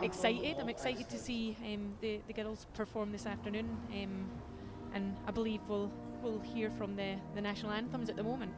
excited. I'm excited to see the girls perform this afternoon, and I believe we'll hear from the national anthems at the moment.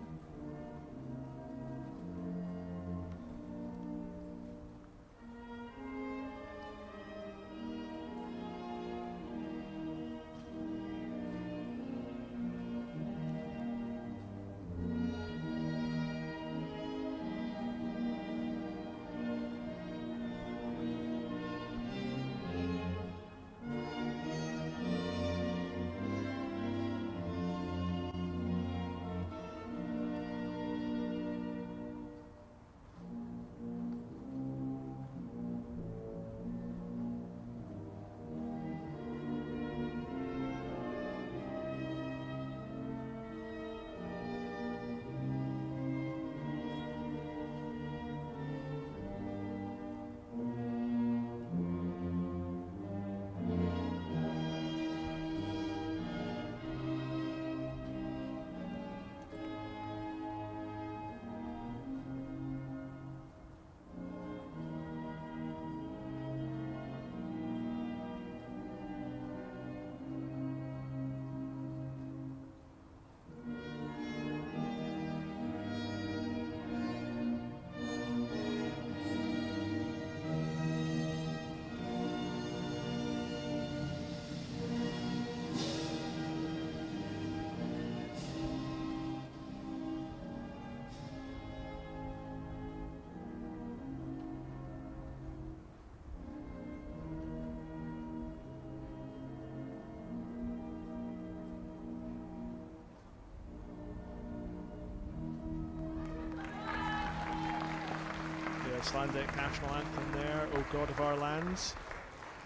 Icelandic national anthem there, O God of Our Lands.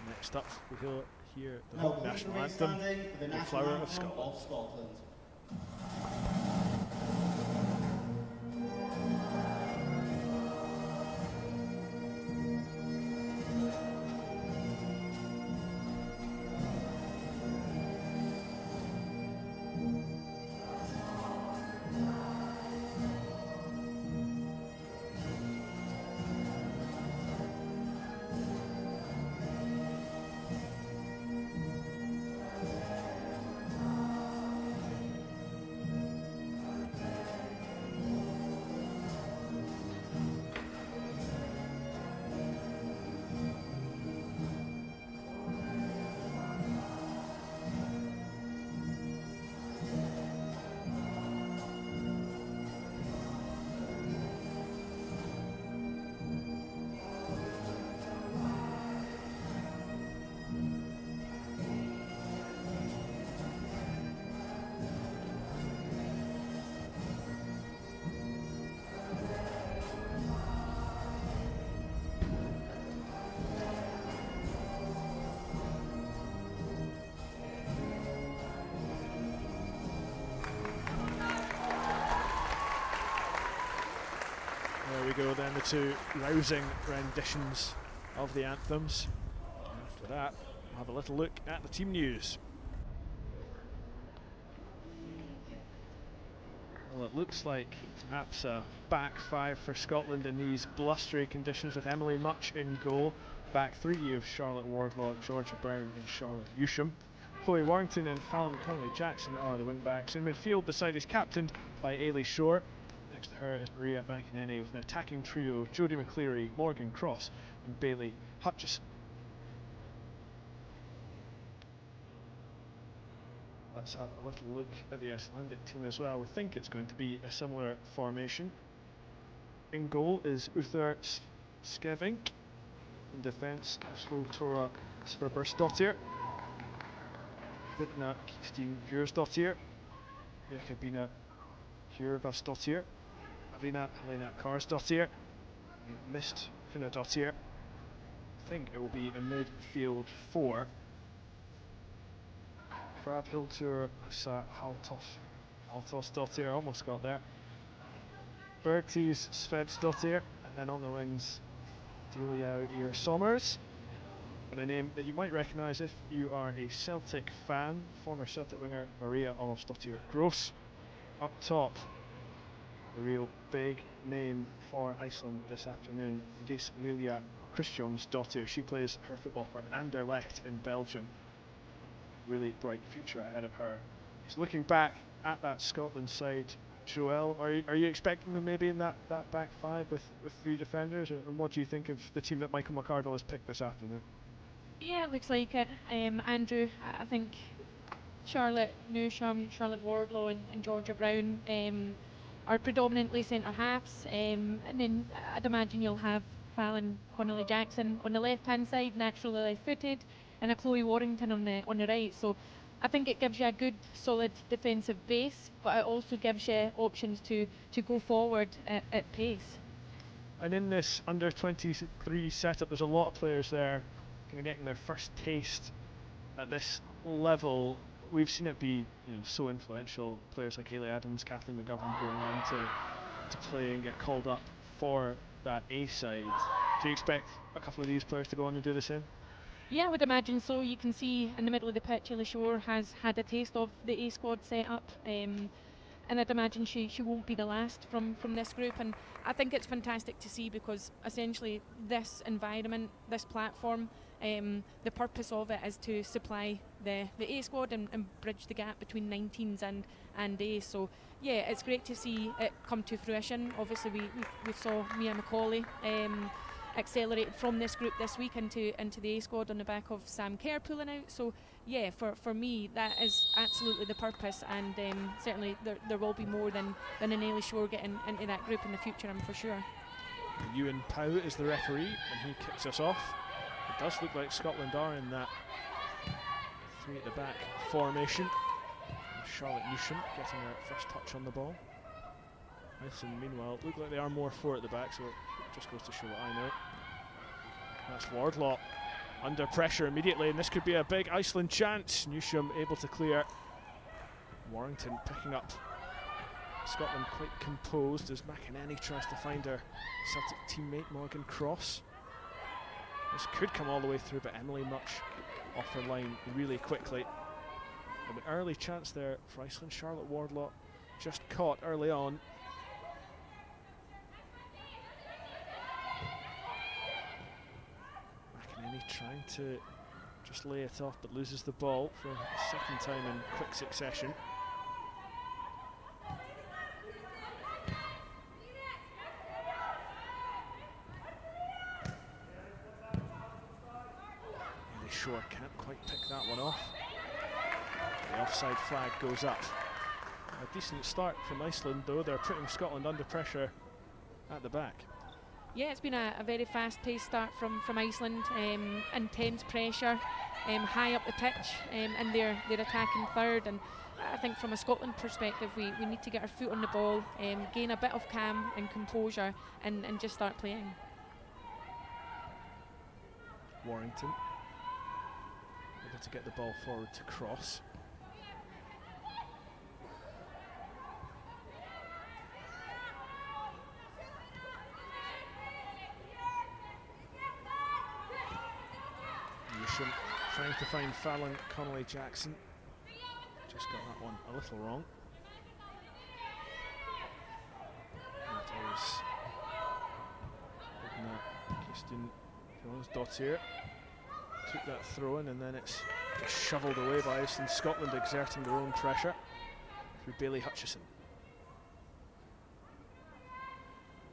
Next up, we will hear the national anthem, The Flower of Scotland. There we go then, the two rousing renditions of the anthems. After that, we'll have a little look at the team news. Well, it looks like perhaps a back five for Scotland in these blustery conditions, with Emily Much in goal. Back three of Charlotte Wardlaw, Georgia Brown and Charlotte Ewsham. Chloe Warrington and Fallon Connolly-Jackson are the wing-backs. In midfield, beside is captained by Ailey Shore. Next to her is Maria McInerney, with an attacking trio of Jodie McCleary, Morgan Cross and Bailey Hutchison. Let's have a little look at the Icelandic team as well. We think it's going to be a similar formation. In goal is Uthar Skevink. In defence, Tora Sverbersdottir, Vidna Kristín Björnsdottir, Jakobina Hjörvarsdottir, Avina Helena Karsdottir, Mist Finnadottir. I think it will be a midfield four. Krabhildur Haltosdottir, almost got there. Bergtis Svensdottir, and then on the wings, Delia Ear Sommers. And a name that you might recognise if you are a Celtic fan, former Celtic winger Maria Olafsdottir Gross. Up top, a real big name for Iceland this afternoon, Dismulia Christian's daughter. She plays her football for Anderlecht in Belgium. Really bright future ahead of her. So looking back at that Scotland side, Joelle, are you expecting them maybe in that back five with three defenders, and what do you think of the team that Michael McArdle has picked this afternoon? Yeah, it looks like it. Andrew, I think Charlotte Newsham, Charlotte Wardlaw, and Georgia Brown are predominantly centre halves, and then I'd imagine you'll have Fallon Connolly Jackson on the left hand side, naturally left footed, and a Chloe Warrington on the right. So I think it gives you a good solid defensive base, but it also gives you options to go forward at pace. And in this under-23 setup, there's a lot of players there kind of getting their first taste at this level. We've seen it be so influential. Players like Hayley Adams, Kathleen McGovern going on to play and get called up for that A side. Do you expect a couple of these players to go on and do the same? Yeah, I would imagine so. You can see in the middle of the pitch, Ellie Shore has had a taste of the A squad setup, and I'd imagine she won't be the last from this group. And I think it's fantastic to see, because essentially this environment, this platform, the purpose of it is to supply the A squad and bridge the gap between 19s and A. So yeah, it's great to see it come to fruition. Obviously we saw Mia Macaulay accelerated from this group this week into the A squad on the back of Sam Kerr pulling out. So yeah, for me that is absolutely the purpose, and certainly there will be more than an Ellie Shore getting into that group in the future, I'm for sure. Ewan Powell is the referee, and he kicks us off. It does look like Scotland are in that three at the back formation. Charlotte Newsham getting her first touch on the ball. Iceland, meanwhile, look like they are more four at the back, so it just goes to show what I know. That's Wardlaw under pressure immediately, and this could be a big Iceland chance. Newsham able to clear. Warrington picking up. Scotland quite composed as McInerney tries to find her Celtic teammate Morgan Cross. This could come all the way through, but Emily Much off her line really quickly. An early chance there for Iceland. Charlotte Wardlaw just caught early on. McInerney trying to just lay it off, but loses the ball for a second time in quick succession. Shore can't quite pick that one off. The offside flag goes up. A decent start from Iceland, though. They're putting Scotland under pressure at the back. Yeah, it's been a very fast-paced start from Iceland. Intense pressure, high up the pitch, and they're attacking third. And I think from a Scotland perspective, we need to get our foot on the ball, gain a bit of calm and composure, and just start playing. Warrington able to get the ball forward to Cross. Newsham trying to find Fallon Connolly Jackson. Just got that one a little wrong. That is Kirsten Dottir. Took that throw in, and then it's just shoveled away by Iceland. Scotland exerting their own pressure through Bailey Hutchison.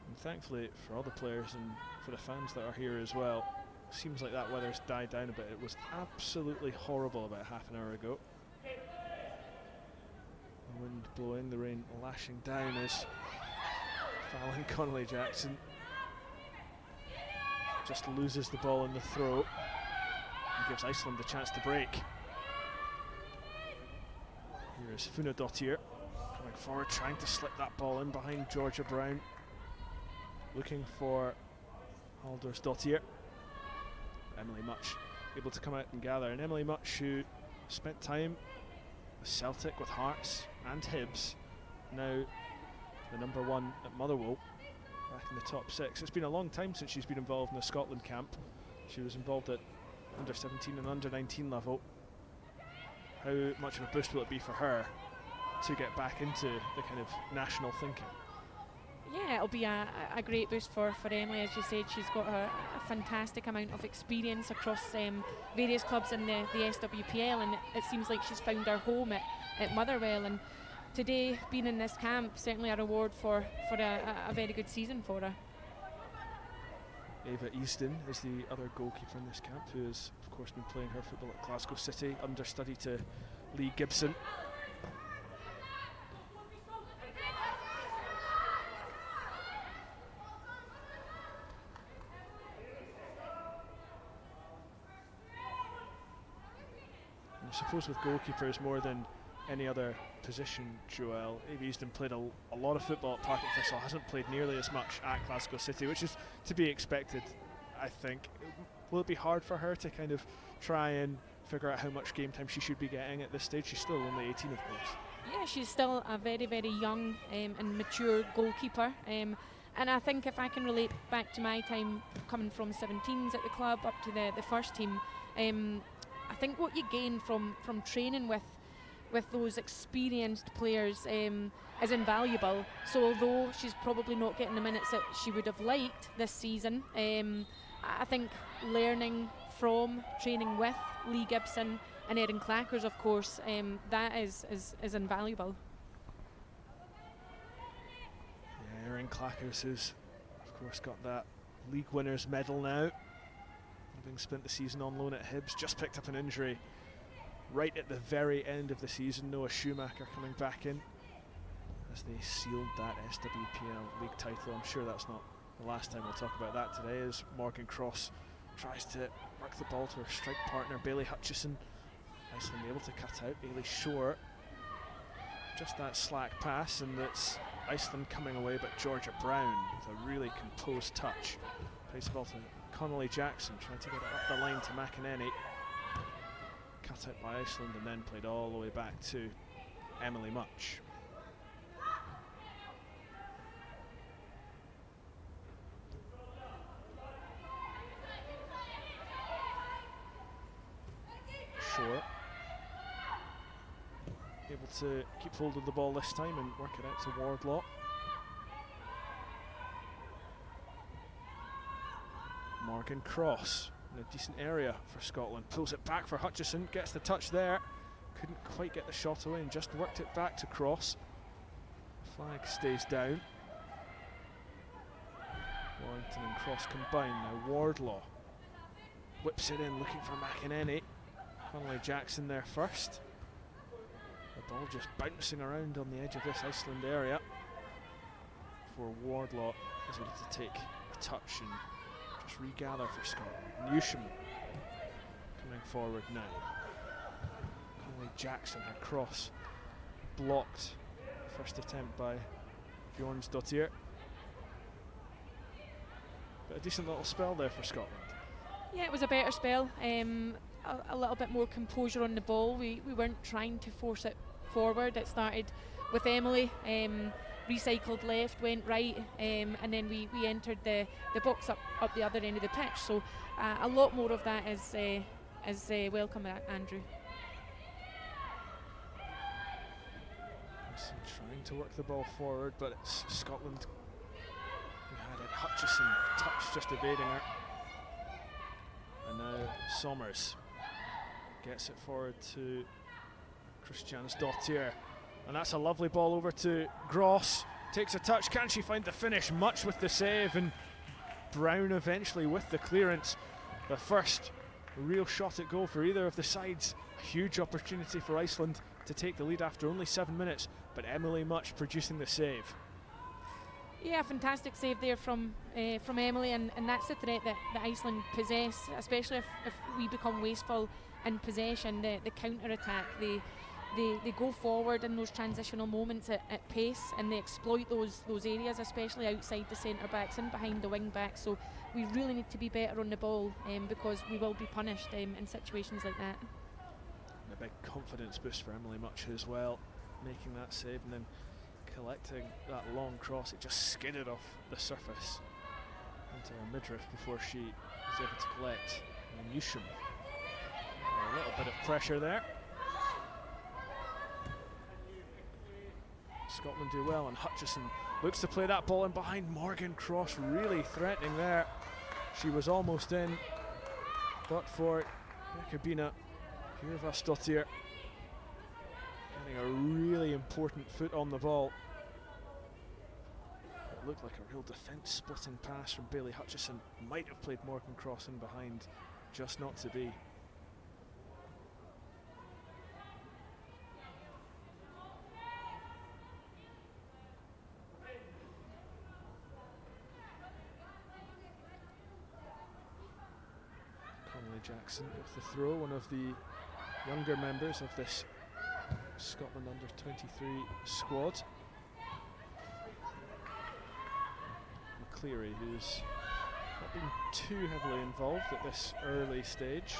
And thankfully for all the players and for the fans that are here as well, seems like that weather's died down a bit. It was absolutely horrible about half an hour ago. The wind blowing, the rain lashing down as Fallon Connolly Jackson just loses the ball in the throw and gives Iceland the chance to break. Here is Funa Dottir coming forward, trying to slip that ball in behind Georgia Brown, looking for Haldors Dottir. Emily Much able to come out and gather, and Emily Much, who spent time with Celtic, with Hearts and Hibs, now the number one at Motherwell, back in the top six. It's been a long time since she's been involved in a Scotland camp. She was involved at under 17 and under 19 level. How much of a boost will it be for her to get back into the kind of national thinking? Yeah, it'll be a great boost for Emily. As you said, she's got a fantastic amount of experience across various clubs in the SWPL, and it seems like she's found her home at Motherwell. And today, being in this camp, certainly a reward for a very good season for her. Ava Easton is the other goalkeeper in this camp, who has, of course, been playing her football at Glasgow City, understudy to Lee Gibson. I suppose with goalkeepers more than any other position, Joelle, Ava Easton played a lot of football at Partick Thistle, hasn't played nearly as much at Glasgow City, which is to be expected, I think. Will it be hard for her to kind of try and figure out how much game time she should be getting at this stage? She's still only 18, of course. Yeah, she's still a very, very young and mature goalkeeper. And I think if I can relate back to my time coming from 17s at the club up to the first team, I think what you gain from training with those experienced players is invaluable. So although she's probably not getting the minutes that she would have liked this season, I think learning from training with Lee Gibson and Erin Clackers, of course, that is invaluable. Yeah, Erin Clackers, who's of course got that league winners medal now, having spent the season on loan at Hibs, just picked up an injury right at the very end of the season. Noah Schumacher coming back in as they sealed that SWPL league title. I'm sure that's not the last time we'll talk about that today, as Morgan Cross tries to work the ball to her strike partner Bailey Hutchison. Iceland able to cut out. Ailey Shore, just that slack pass, and it's Iceland coming away, but Georgia Brown with a really composed touch plays the ball to Connolly Jackson, trying to get it up the line to McEnany. Cut out by Iceland and then played all the way back to Emily Much. Short able to keep hold of the ball this time and work it out to Wardlaw. Morgan Cross in a decent area for Scotland, pulls it back for Hutchison, gets the touch there, couldn't quite get the shot away and just worked it back to Cross. Flag stays down. Warrington and Cross combine. Now Wardlaw whips it in, looking for McEnany. Connolly Jackson there first. The ball just bouncing around on the edge of this Iceland area before Wardlaw is able to take a touch and just regather for Scotland. Newsham coming forward now. Connolly Jackson, her cross blocked. First attempt by Bjornsdottir. But a decent little spell there for Scotland. Yeah, it was a better spell. A little bit more composure on the ball. We weren't trying to force it forward. It started with Emily, recycled left, went right, and then we entered the box up the other end of the pitch. So a lot more of that is welcome, Andrew. Trying to work the ball forward, but it's Scotland who had it. Hutchison, touch just evading her. And now Somers gets it forward to Kristjansdottir, and that's a lovely ball over to Gross. Takes a touch, can she find the finish? Much with the save, and Brown eventually with the clearance. The first real shot at goal for either of the sides. A huge opportunity for Iceland to take the lead after only 7 minutes, but Emily Much producing the save. Yeah, fantastic save there from Emily, and that's the threat that Iceland possess, especially if we become wasteful in possession. The counter-attack, they go forward in those transitional moments at pace, and they exploit those areas, especially outside the centre-backs and behind the wing-backs. So we really need to be better on the ball, because we will be punished in situations like that. And a big confidence boost for Emily Much as well, making that save and then collecting that long cross. It just skidded off the surface into her midriff before she was able to collect. And Newsham, a little bit of pressure there. Scotland do well, and Hutchison looks to play that ball in behind. Morgan Cross really threatening there. She was almost in, but for Jakobina Hjörvasdottir getting a really important foot on the ball. It looked like a real defence-splitting pass from Bailey Hutchison. Might have played Morgan Cross in behind, just not to be. Jackson with the throw, one of the younger members of this Scotland Under-23 squad. McCleary, who's not been too heavily involved at this early stage.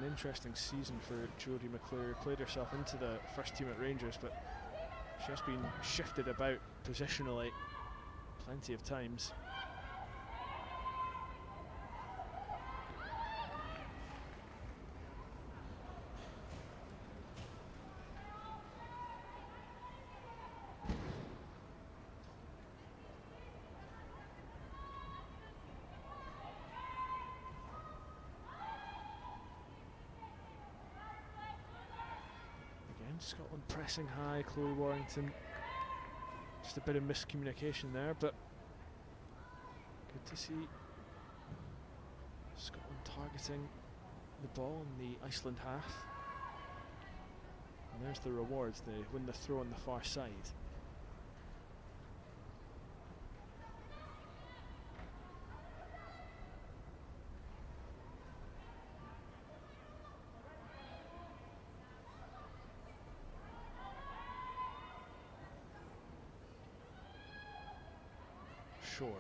An interesting season for Jodie McCleary. Played herself into the first team at Rangers, but she has been shifted about positionally plenty of times. Scotland pressing high, Chloe Warrington. Just a bit of miscommunication there, but good to see Scotland targeting the ball in the Iceland half. And there's the rewards. They win the throw on the far side. Shore.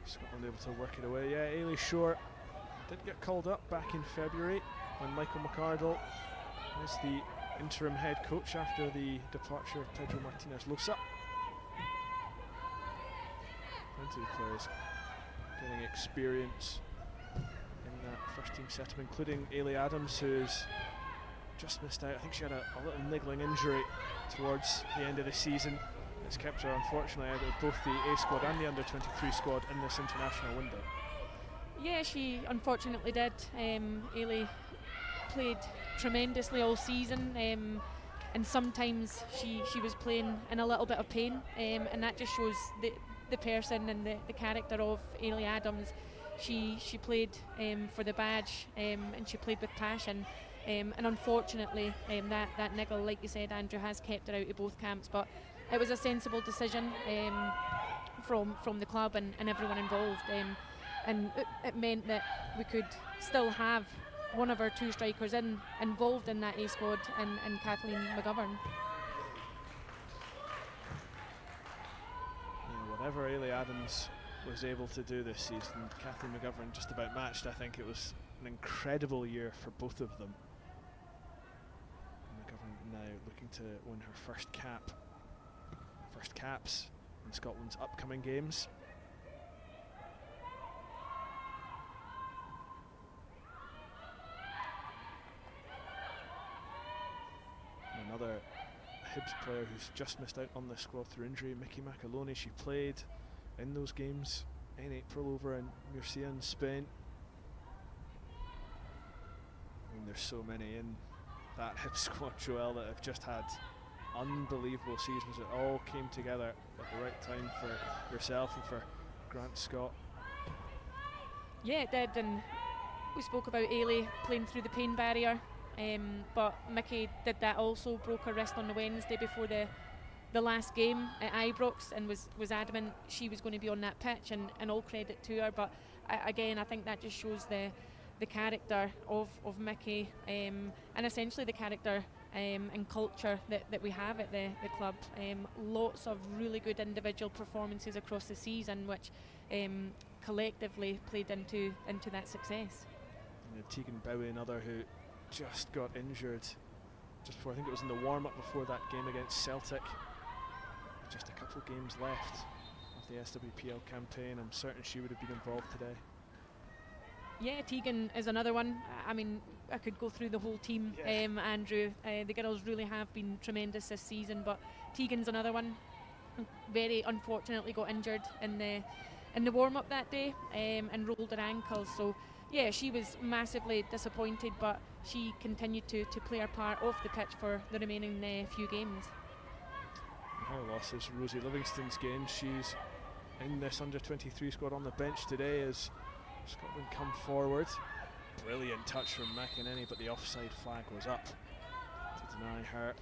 Scotland able to work it away. Yeah, Ailey Shore did get called up back in February when Michael McArdle was the interim head coach after the departure of Pedro Martinez Losa. Plenty of players getting experience in that first team setup, including Ailey Adams, who's just missed out. I think she had a little niggling injury towards the end of the season. It's kept her, unfortunately, out of both the A squad and the Under-23 squad in this international window. Yeah, she unfortunately did. Ailey played tremendously all season, and sometimes she was playing in a little bit of pain, and that just shows the person and the character of Ailey Adams. She played for the badge, and she played with passion. And unfortunately, that niggle, like you said, Andrew, has kept her out of both camps. But it was a sensible decision from the club and everyone involved, and it meant that we could still have one of our two strikers involved in that A squad, and Kathleen McGovern. Yeah, whatever Ailey Adams was able to do this season, Kathleen McGovern just about matched. I think it was an incredible year for both of them. McGovern now looking to win her first caps in Scotland's upcoming games. And another Hibs player who's just missed out on the squad through injury, Mickey Macaloni. She played in those games in April over in Murcia in Spain. I mean, there's so many in that Hibs squad, Joelle, that have just had unbelievable seasons. It all came together at the right time for yourself and for Grant Scott. Yeah, it did, and we spoke about Ailey playing through the pain barrier, but Mickey did that also, broke her wrist on the Wednesday before the last game at Ibrox, and was adamant she was going to be on that pitch, and all credit to her. But again, I think that just shows the character of Mickey, and essentially the character and culture that we have at the club. Lots of really good individual performances across the season, which collectively played into that success. Tegan Bowie, another who just got injured just before, I think it was in the warm-up before that game against Celtic. Just a couple of games left of of the SWPL campaign. I'm certain she would have been involved today. Yeah, Tegan is another one. I mean, I could go through the whole team, Andrew. The girls really have been tremendous this season, but Tegan's another one. Very unfortunately got injured in the warm-up that day and rolled her ankle. So yeah, she was massively disappointed, but she continued to play her part off the pitch for the remaining few games. Her loss is Rosie Livingston's gain. She's in this under-23 squad on the bench today as Scotland come forward. Brilliant touch from McEnany, but the offside flag was up to deny her.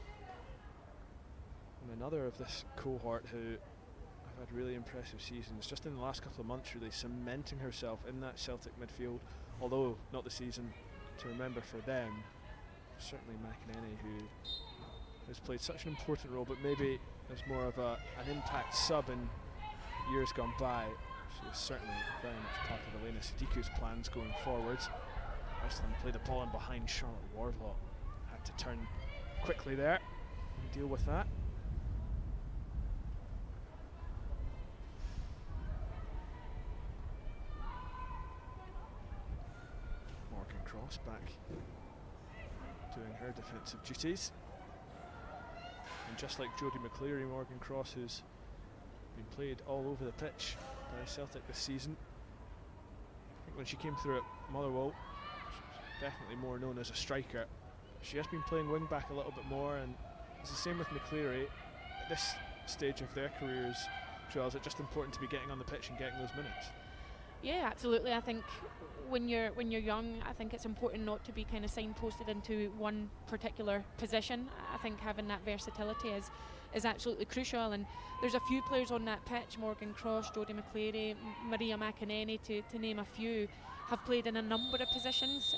And another of this cohort who have had really impressive seasons, just in the last couple of months really cementing herself in that Celtic midfield, although not the season to remember for them. Certainly McEnany, who has played such an important role, but maybe as more of an impact sub in years gone by. She is certainly very much part of Elena Sidiku's plans going forwards. Iceland play the ball in behind Charlotte Wardlaw. Had to turn quickly there and deal with that. Morgan Cross back doing her defensive duties. And just like Jodie McCleary, Morgan Cross, who's been played all over the pitch by Celtic this season. I think when she came through at Motherwell, she was definitely more known as a striker. She has been playing wing back a little bit more, and it's the same with McCleary. At this stage of their careers, Joel, is it just important to be getting on the pitch and getting those minutes? Yeah, absolutely. I think when you're young, I think it's important not to be kind of signposted into one particular position. I think having that versatility is absolutely crucial, and there's a few players on that pitch, Morgan Cross, Jodie McCleary, Maria McEnany, to name a few, have played in a number of positions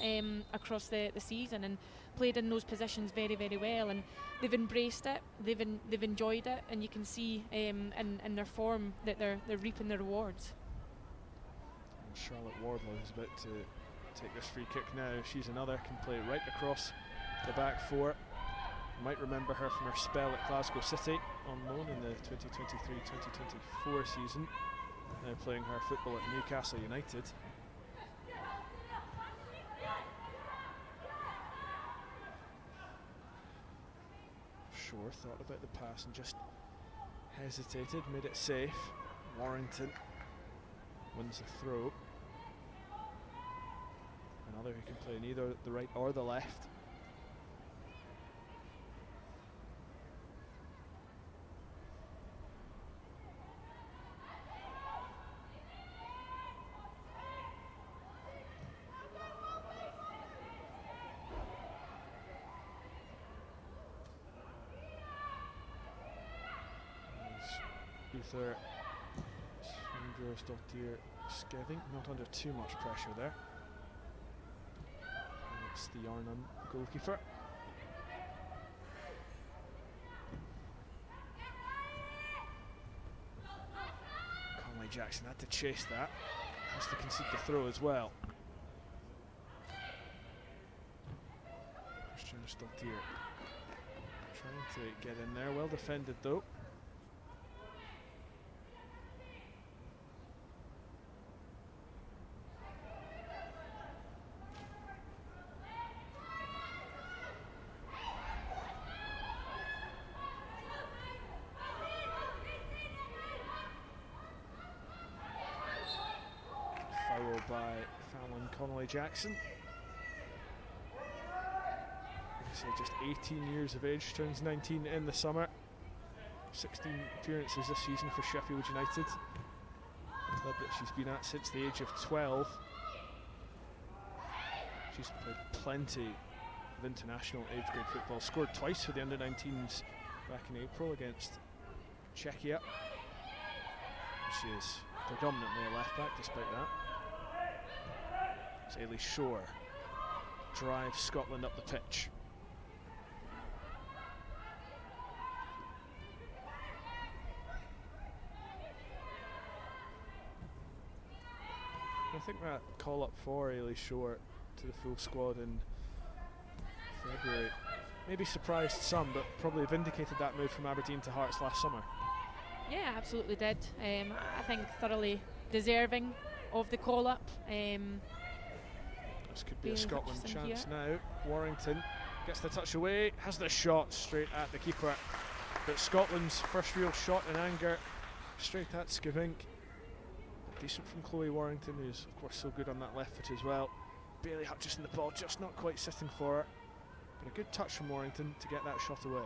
across the season and played in those positions very, very well, and they've embraced it, they've enjoyed it, and you can see in their form that they're reaping the rewards. And Charlotte Wardlaw is about to take this free kick now. She's another, can play right across the back four. You might remember her from her spell at Glasgow City on loan in the 2023-2024 season. Now playing her football at Newcastle United. Shore thought about the pass and just hesitated, made it safe. Warrington wins the throw. Another who can play in either the right or the left. Uther Svindrosdottir Skeving, not under too much pressure there. And it's the Arnhem goalkeeper. Conley Jackson had to chase that, has to concede the throw as well. Christian Stottir trying to get in there, well defended though. By Fallon Connolly Jackson. So just 18 years of age, turns 19 in the summer. 16 appearances this season for Sheffield United, a club that she's been at since the age of 12. She's played plenty of international age grade football, scored twice for the under-19s back in April against Czechia. She is predominantly a left back despite that. Ailey Shore drives Scotland up the pitch. I think that call up for Ailey Shore to the full squad in February maybe surprised some, but probably vindicated that move from Aberdeen to Hearts last summer. Yeah, absolutely did. I think thoroughly deserving of the call-up. This could be a Bailey Scotland Hutchison chance here. now. Warrington gets the touch away, has the shot straight at the keeper. But Scotland's first real shot in anger, straight at Skavink. Decent from Chloe Warrington, who's of course so good on that left foot as well. Bailey Hutchison, the ball just not quite sitting for her. But a good touch from Warrington to get that shot away.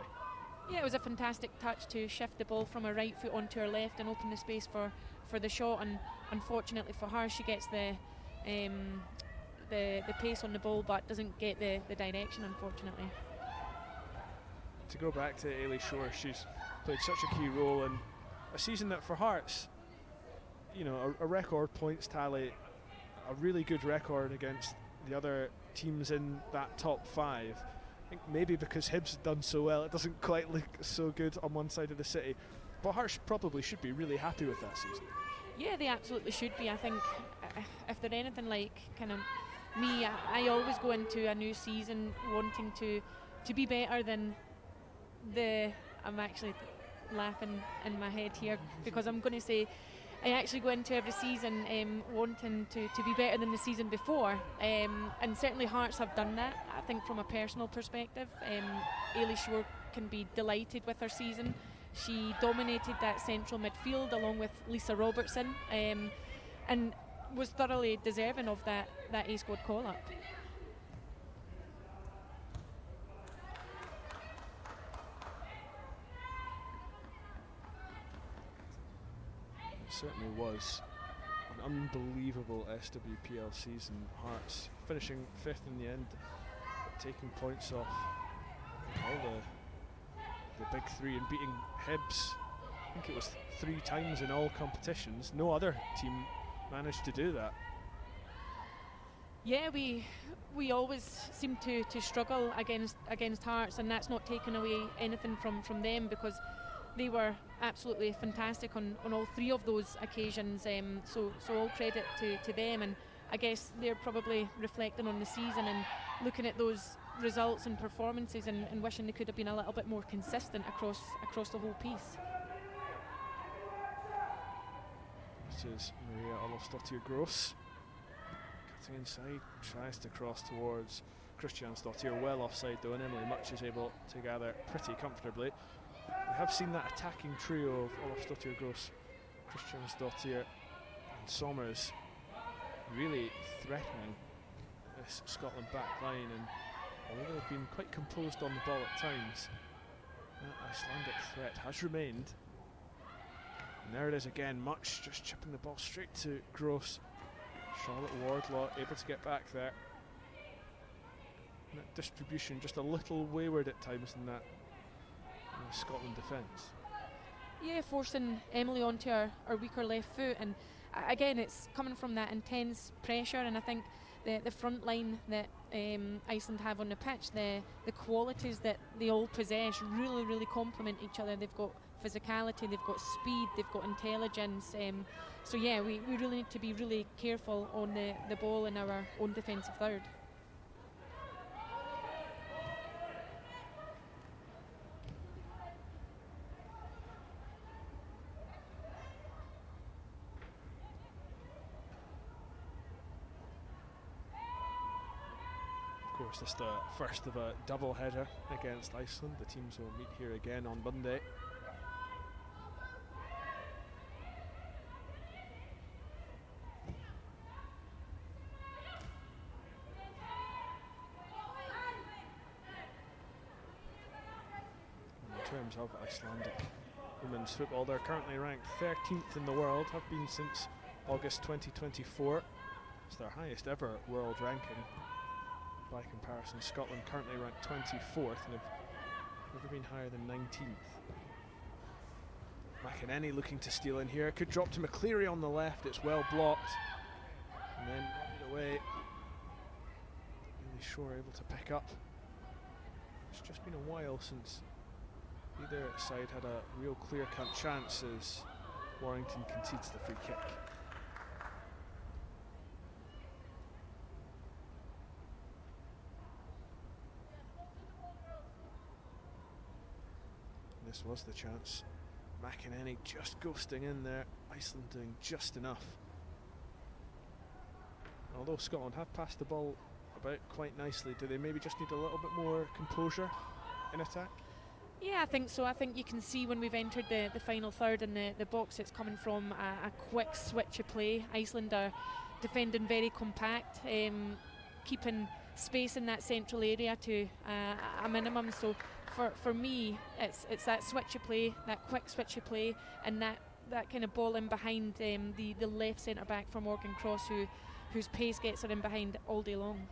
Yeah, it was a fantastic touch to shift the ball from her right foot onto her left and open the space for the shot. And unfortunately for her, she gets the pace on the ball, but doesn't get the direction, unfortunately. To go back to Ailey Shore, she's played such a key role in a season that for Hearts, you know, a record points tally, a really good record against the other teams in that top 5. I think maybe because Hibs had done so well, it doesn't quite look so good on one side of the city. But Hearts probably should be really happy with that season. Yeah, they absolutely should be. I think if they're anything like kind of me, I always go into a new season wanting to be better than I'm actually laughing in my head here because I'm going to say I actually go into every season wanting to be better than the season before, and certainly Hearts have done that. I think from a personal perspective, Ailey Shore can be delighted with her season. She dominated that central midfield along with Lisa Robertson, and was thoroughly deserving of that A squad call-up. Certainly was an unbelievable SWPL season. Hearts finishing 5th in the end, taking points off all the big 3 and beating Hibs. I think it was 3 times in all competitions. No other team managed to do that. Yeah, we always seem to struggle against Hearts, and that's not taking away anything from them because they were absolutely fantastic on all 3 of those occasions. So all credit to them, and I guess they're probably reflecting on the season and looking at those results and performances and wishing they could have been a little bit more consistent across the whole piece. This is Maria Olofsdottir Gross. Cutting inside, tries to cross towards Christiansdottir, well offside though, and Emily Much is able to gather pretty comfortably. We have seen that attacking trio of Olofsdottir Gross, Christiansdottir and Somers really threatening this Scotland back line, and although they've been quite composed on the ball at times, that Icelandic threat has remained. And there it is again, Much just chipping the ball straight to Gross. Charlotte Wardlaw able to get back there. And that distribution just a little wayward at times in that Scotland defence. Yeah, forcing Emily onto her weaker left foot, and again it's coming from that intense pressure, and I think the front line that Iceland have on the pitch, the qualities that they all possess really complement each other. They've got physicality, they've got speed, they've got intelligence, so yeah, we really need to be really careful on the ball in our own defensive third. Of course, this is the first of a double header against Iceland. The teams will meet here again on Monday. In terms of Icelandic women's football, they're currently ranked 13th in the world, have been since August 2024. It's their highest ever world ranking. By comparison, Scotland currently ranked 24th and have never been higher than 19th. McEnany looking to steal in here, could drop to McCleary on the left, it's well blocked, and then away. Really Shore able to pick up. It's just been a while since either side had a real clear-cut chance as Warrington concedes the free kick. This was the chance McEnany just ghosting in there. Iceland doing just enough. Although Scotland have passed the ball about quite nicely, do they maybe just need a little bit more composure in attack? Yeah, I think so. I think you can see when we've entered the final third in the box, it's coming from a quick switch of play. Iceland are defending very compact, keeping space in that central area to a minimum. So for me, it's that switch of play, that quick switch of play, and that kind of ball in behind the left centre back for Morgan Cross, whose pace gets her in behind all day long.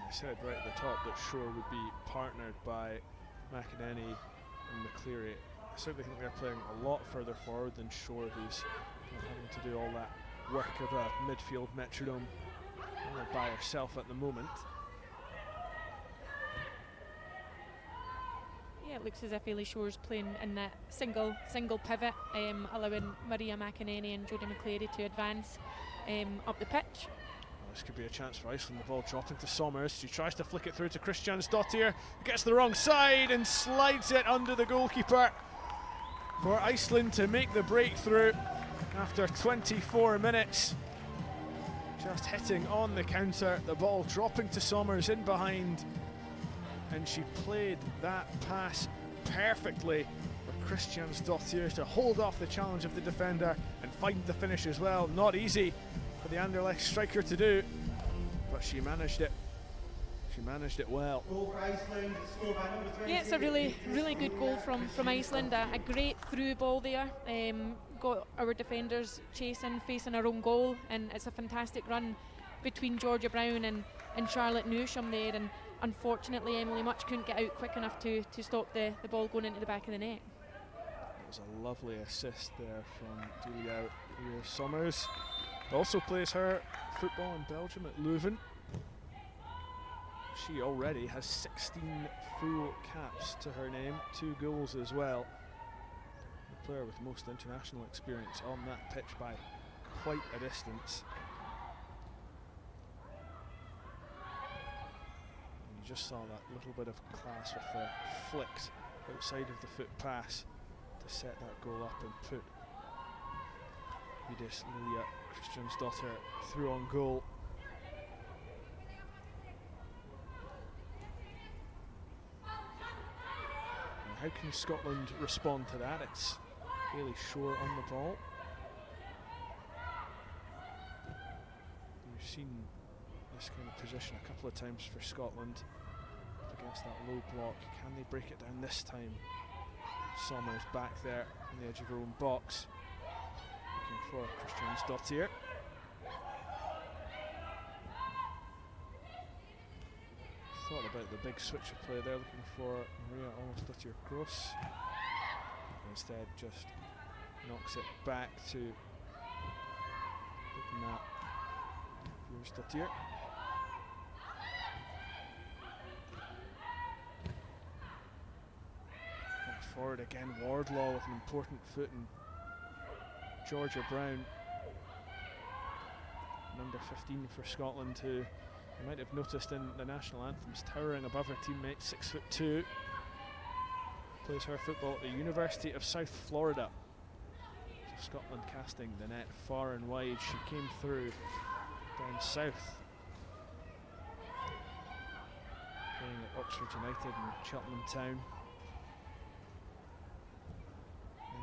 I said right at the top that Shore would be partnered by McEnany and McCleary. I certainly think they're playing a lot further forward than Shore, who's having to do all that work of a midfield metronome by herself at the moment. Yeah, it looks as if Ailey Shore's playing in that single pivot, allowing Maria McEnany and Jodie McCleary to advance up the pitch. This could be a chance for Iceland. The ball dropping to Sommers. She tries to flick it through to Kristjansdottir. Gets the wrong side and slides it under the goalkeeper for Iceland to make the breakthrough after 24 minutes. Just hitting on the counter. The ball dropping to Sommers in behind. And she played that pass perfectly for Kristjansdottir to hold off the challenge of the defender and find the finish as well. Not easy for the Anderlecht striker to do, but she managed it. She managed it well. Yeah, it's a really good goal from Iceland. A great through ball there. Got our defenders chasing, facing our own goal, and it's a fantastic run between Georgia Brown and Charlotte Newsham there. And unfortunately, Emily Much couldn't get out quick enough to stop the ball going into the back of the net. It was a lovely assist there from Julia Sommers. Also plays her football in Belgium at Leuven. She already has 16 full caps to her name, 2 goals as well. The player with most international experience on that pitch by quite a distance. And you just saw that little bit of class with the flicked outside of the foot pass to set that goal up and put Vidis Lilja Kristjansdottir through on goal. And how can Scotland respond to that? It's Ailey Shore on the ball. We've seen this kind of position a couple of times for Scotland against that low block. Can they break it down this time? Sommers back there on the edge of her own box, looking for Kristjansdottir. Thought about the big switch of play there, looking for Maria Olsdottir Gross. Instead, just knocks it back to Matt Bjornsdottir. Forward again, Wardlaw with an important foot, and Georgia Brown, number 15 for Scotland, who you might have noticed in the national anthems, towering above her teammates, 6'2", plays her football at the University of South Florida. So Scotland casting the net far and wide. She came through down south, playing at Oxford United and Cheltenham Town.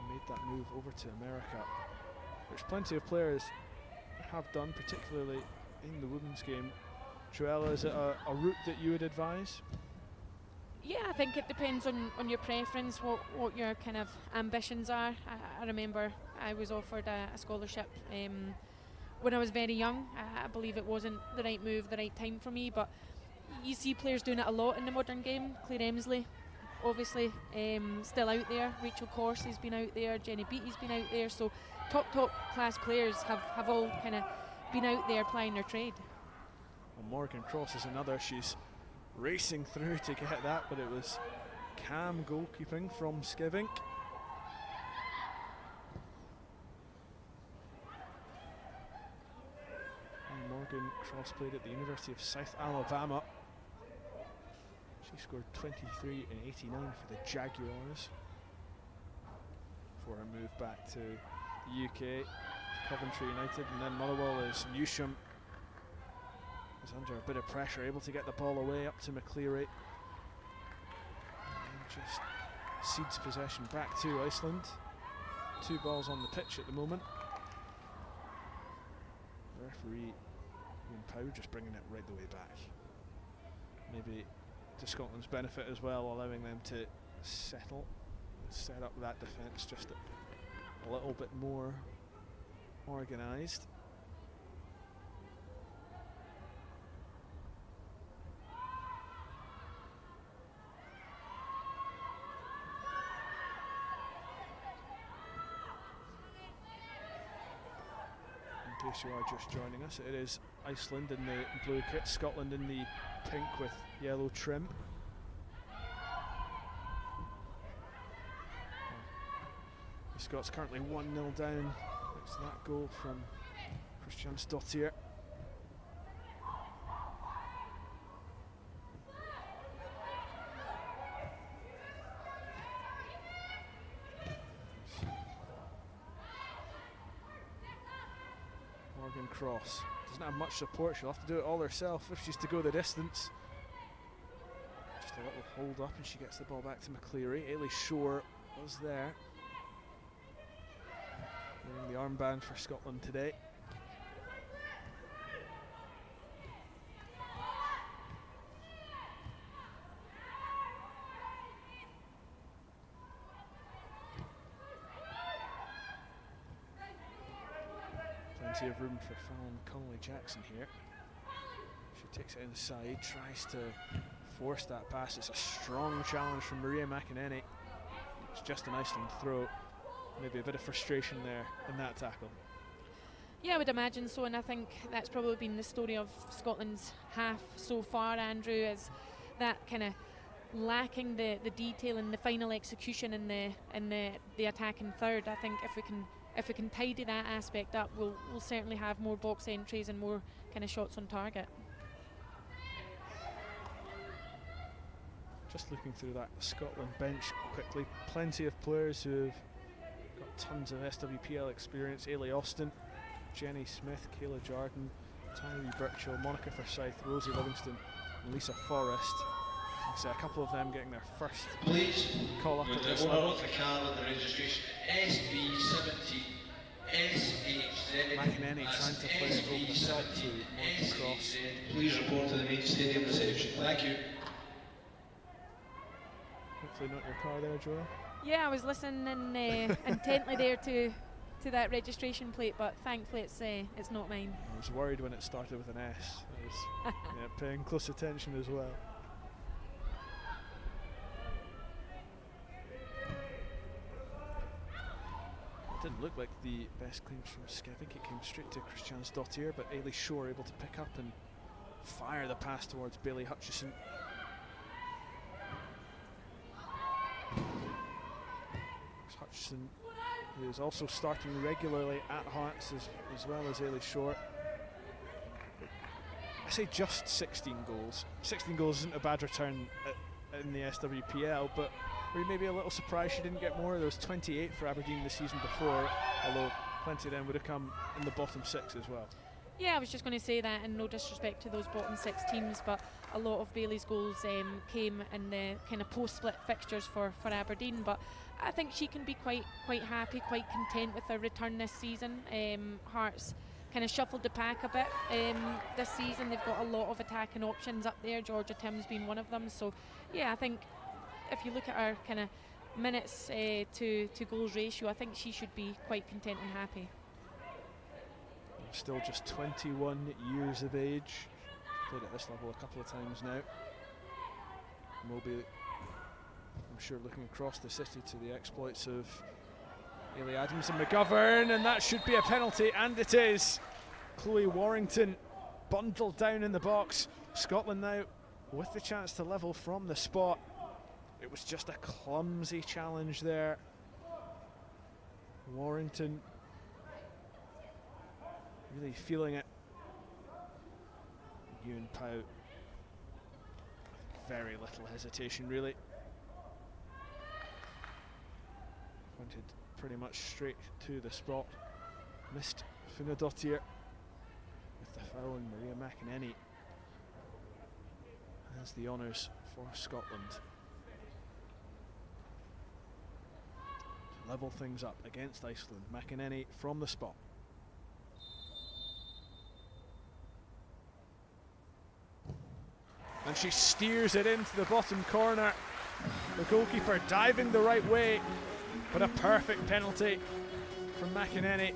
Made that move over to America, which plenty of players have done, particularly in the women's game. Joella, is it a route that you would advise? Yeah, I think it depends on your preference, what your kind of ambitions are. I remember I was offered a scholarship when I was very young. I believe it wasn't the right move, the right time for me, but you see players doing it a lot in the modern game. Claire Emsley, obviously, still out there. Rachel Corsley's been out there. Jenny Beattie's been out there. So top class players have all kind of been out there plying their trade. Well, Morgan Cross is another. She's racing through to get that, but it was calm goalkeeping from Skivink. And Morgan Cross played at the University of South Alabama. She He scored 23 in 89 for the Jaguars before a move back to the UK, Coventry United, and then Motherwell as Newsham is under a bit of pressure, able to get the ball away up to McCleary. And just cedes possession back to Iceland. 2 balls on the pitch at the moment. The referee, Ian Pow, just bringing it right the way back. Maybe to Scotland's benefit as well, allowing them to settle and set up that defence just a little bit more organised. In case you are just joining us, it is Iceland in the blue kit, Scotland in the pink with yellow trim. The Scots currently 1-0 down. It's that goal from Kristjansdottir. Morgan Cross doesn't have much support. She'll have to do it all herself if she's to go the distance. Just a little hold up and she gets the ball back to McCleary. Ailey Shore was there. Wearing the armband for Scotland today. Plenty of room for Fallon Connolly-Jackson here. She takes it inside, tries to force that pass. It's a strong challenge from Maria McInerney. It's just an Iceland throw. Maybe a bit of frustration there in that tackle. Yeah, I would imagine so, and I think that's probably been the story of Scotland's half so far, Andrew, is that kind of lacking the detail and the final execution in the attacking third. I think if we can tidy that aspect up, we'll certainly have more box entries and more kind of shots on target. Just looking through that Scotland bench quickly, plenty of players who have got tons of SWPL experience. Ailey Austin, Jenny Smith, Kayla Jarden, Tyree Birchall, Monica Forsyth, Rosie Livingston and Lisa Forrest. So a couple of them getting their first call up at this level. The card on the registration SB17 SHZ. McInerney trying to play it over the top to Morgan Cross. Please report to the main stadium reception. Thank you. Hopefully not your car there, Joel. Yeah, I was listening intently there to that registration plate, but thankfully it's not mine. I was worried when it started with an S. I was paying close attention as well. It didn't look like the best claims from Skevik. It came straight to Kristjansdottir, but Ailey Shore able to pick up and fire the pass towards Bailey Hutchison. Hutchison, who is also starting regularly at Hearts as well as Ailey Shore. I say just 16 goals. 16 goals isn't a bad return in the SWPL, but we're maybe a little surprised she didn't get more. There was 28 for Aberdeen the season before, although plenty of them would have come in the bottom 6 as well. Yeah, I was just going to say that, and no disrespect to those bottom 6 teams, but a lot of Bailey's goals came in the kind of post-split fixtures for Aberdeen, but I think she can be quite happy, quite content with her return this season. Hearts kind of shuffled the pack a bit this season. They've got a lot of attacking options up there, Georgia Timms being one of them, so yeah, I think if you look at our kind of minutes to goals ratio, I think she should be quite content and happy. Still just 21 years of age. Played at this level a couple of times now. And we'll be, I'm sure, looking across the city to the exploits of Ailey Adams and McGovern, and that should be a penalty, and it is. Chloe Warrington bundled down in the box. Scotland now with the chance to level from the spot. It was just a clumsy challenge there. Warrington really feeling it. Ewan Pow very little hesitation, really. Pointed pretty much straight to the spot. Missed Funadottir with the foul, and Maria McEnany has the honours for Scotland. To level things up against Iceland. McEnany from the spot. And she steers it into the bottom corner. The goalkeeper diving the right way, but a perfect penalty from McEnany.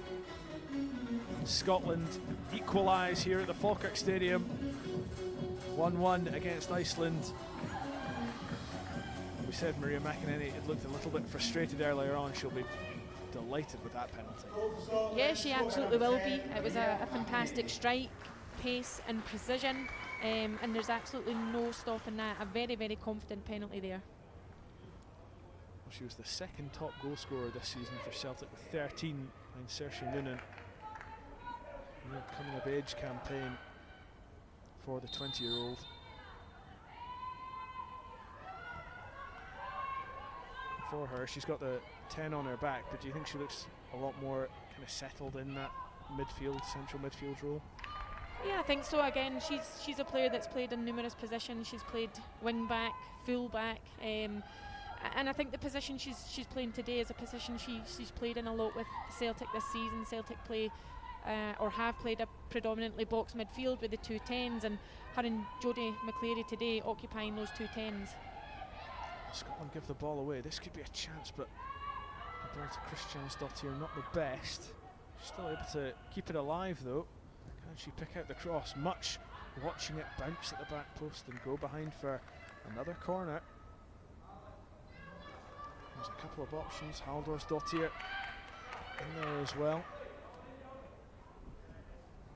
Scotland equalise here at the Falkirk Stadium. 1-1 against Iceland. We said Maria McEnany had looked a little bit frustrated earlier on. She'll be delighted with that penalty. Yeah, she absolutely will be. It was a fantastic strike, pace and precision, and there's absolutely no stopping that. A very, very confident penalty there. Well, she was the second top goal scorer this season for Celtic with 13 behind Saoirse Noonan. The coming of age campaign for the 20-year-old. For her, she's got the 10 on her back, but do you think she looks a lot more kind of settled in that midfield, central midfield role? Yeah, I think so. Again, she's a player that's played in numerous positions. She's played wing back, full back, and I think the position she's playing today is a position she's played in a lot with Celtic this season. Celtic play or have played a predominantly box midfield with the 2 10s, and her and Jodie McCleary today occupying those 2 10s. Scotland give the ball away. This could be a chance, but the ball to Kristjansdottir, not the best. She's still able to keep it alive though. Can she pick out the cross? Much watching it bounce at the back post and go behind for another corner. There's a couple of options. Haldorsdottir in there as well.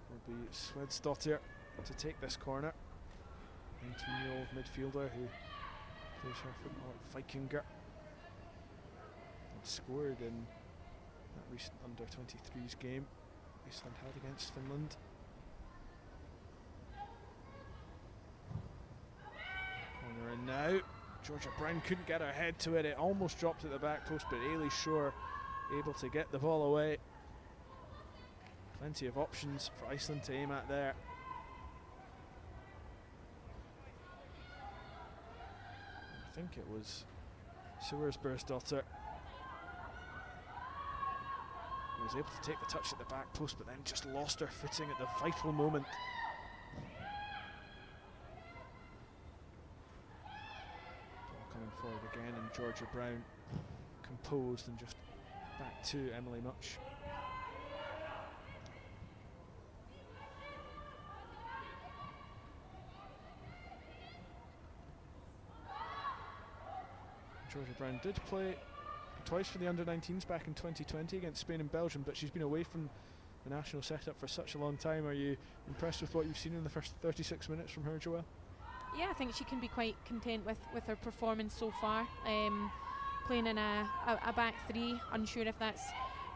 Will be Swedsdottir to take this corner. 19-year-old midfielder who plays her football at Vikingur and scored in that recent Under-23s game Iceland held against Finland. Corner in now. Georgia Brown couldn't get her head to it. It almost dropped at the back post, but Ailey Shore able to get the ball away. Plenty of options for Iceland to aim at there. I think it was Suarsbergsdottir who was able to take the touch at the back post, but then just lost her footing at the vital moment. Ball coming forward again, and Georgia Brown composed and just back to Emily Much. Georgia Brown did play twice for the Under-19s back in 2020 against Spain and Belgium, but she's been away from the national setup for such a long time. Are you impressed with what you've seen in the first 36 minutes from her, Joelle? Yeah, I think she can be quite content with her performance so far. Playing in a back 3, unsure if that's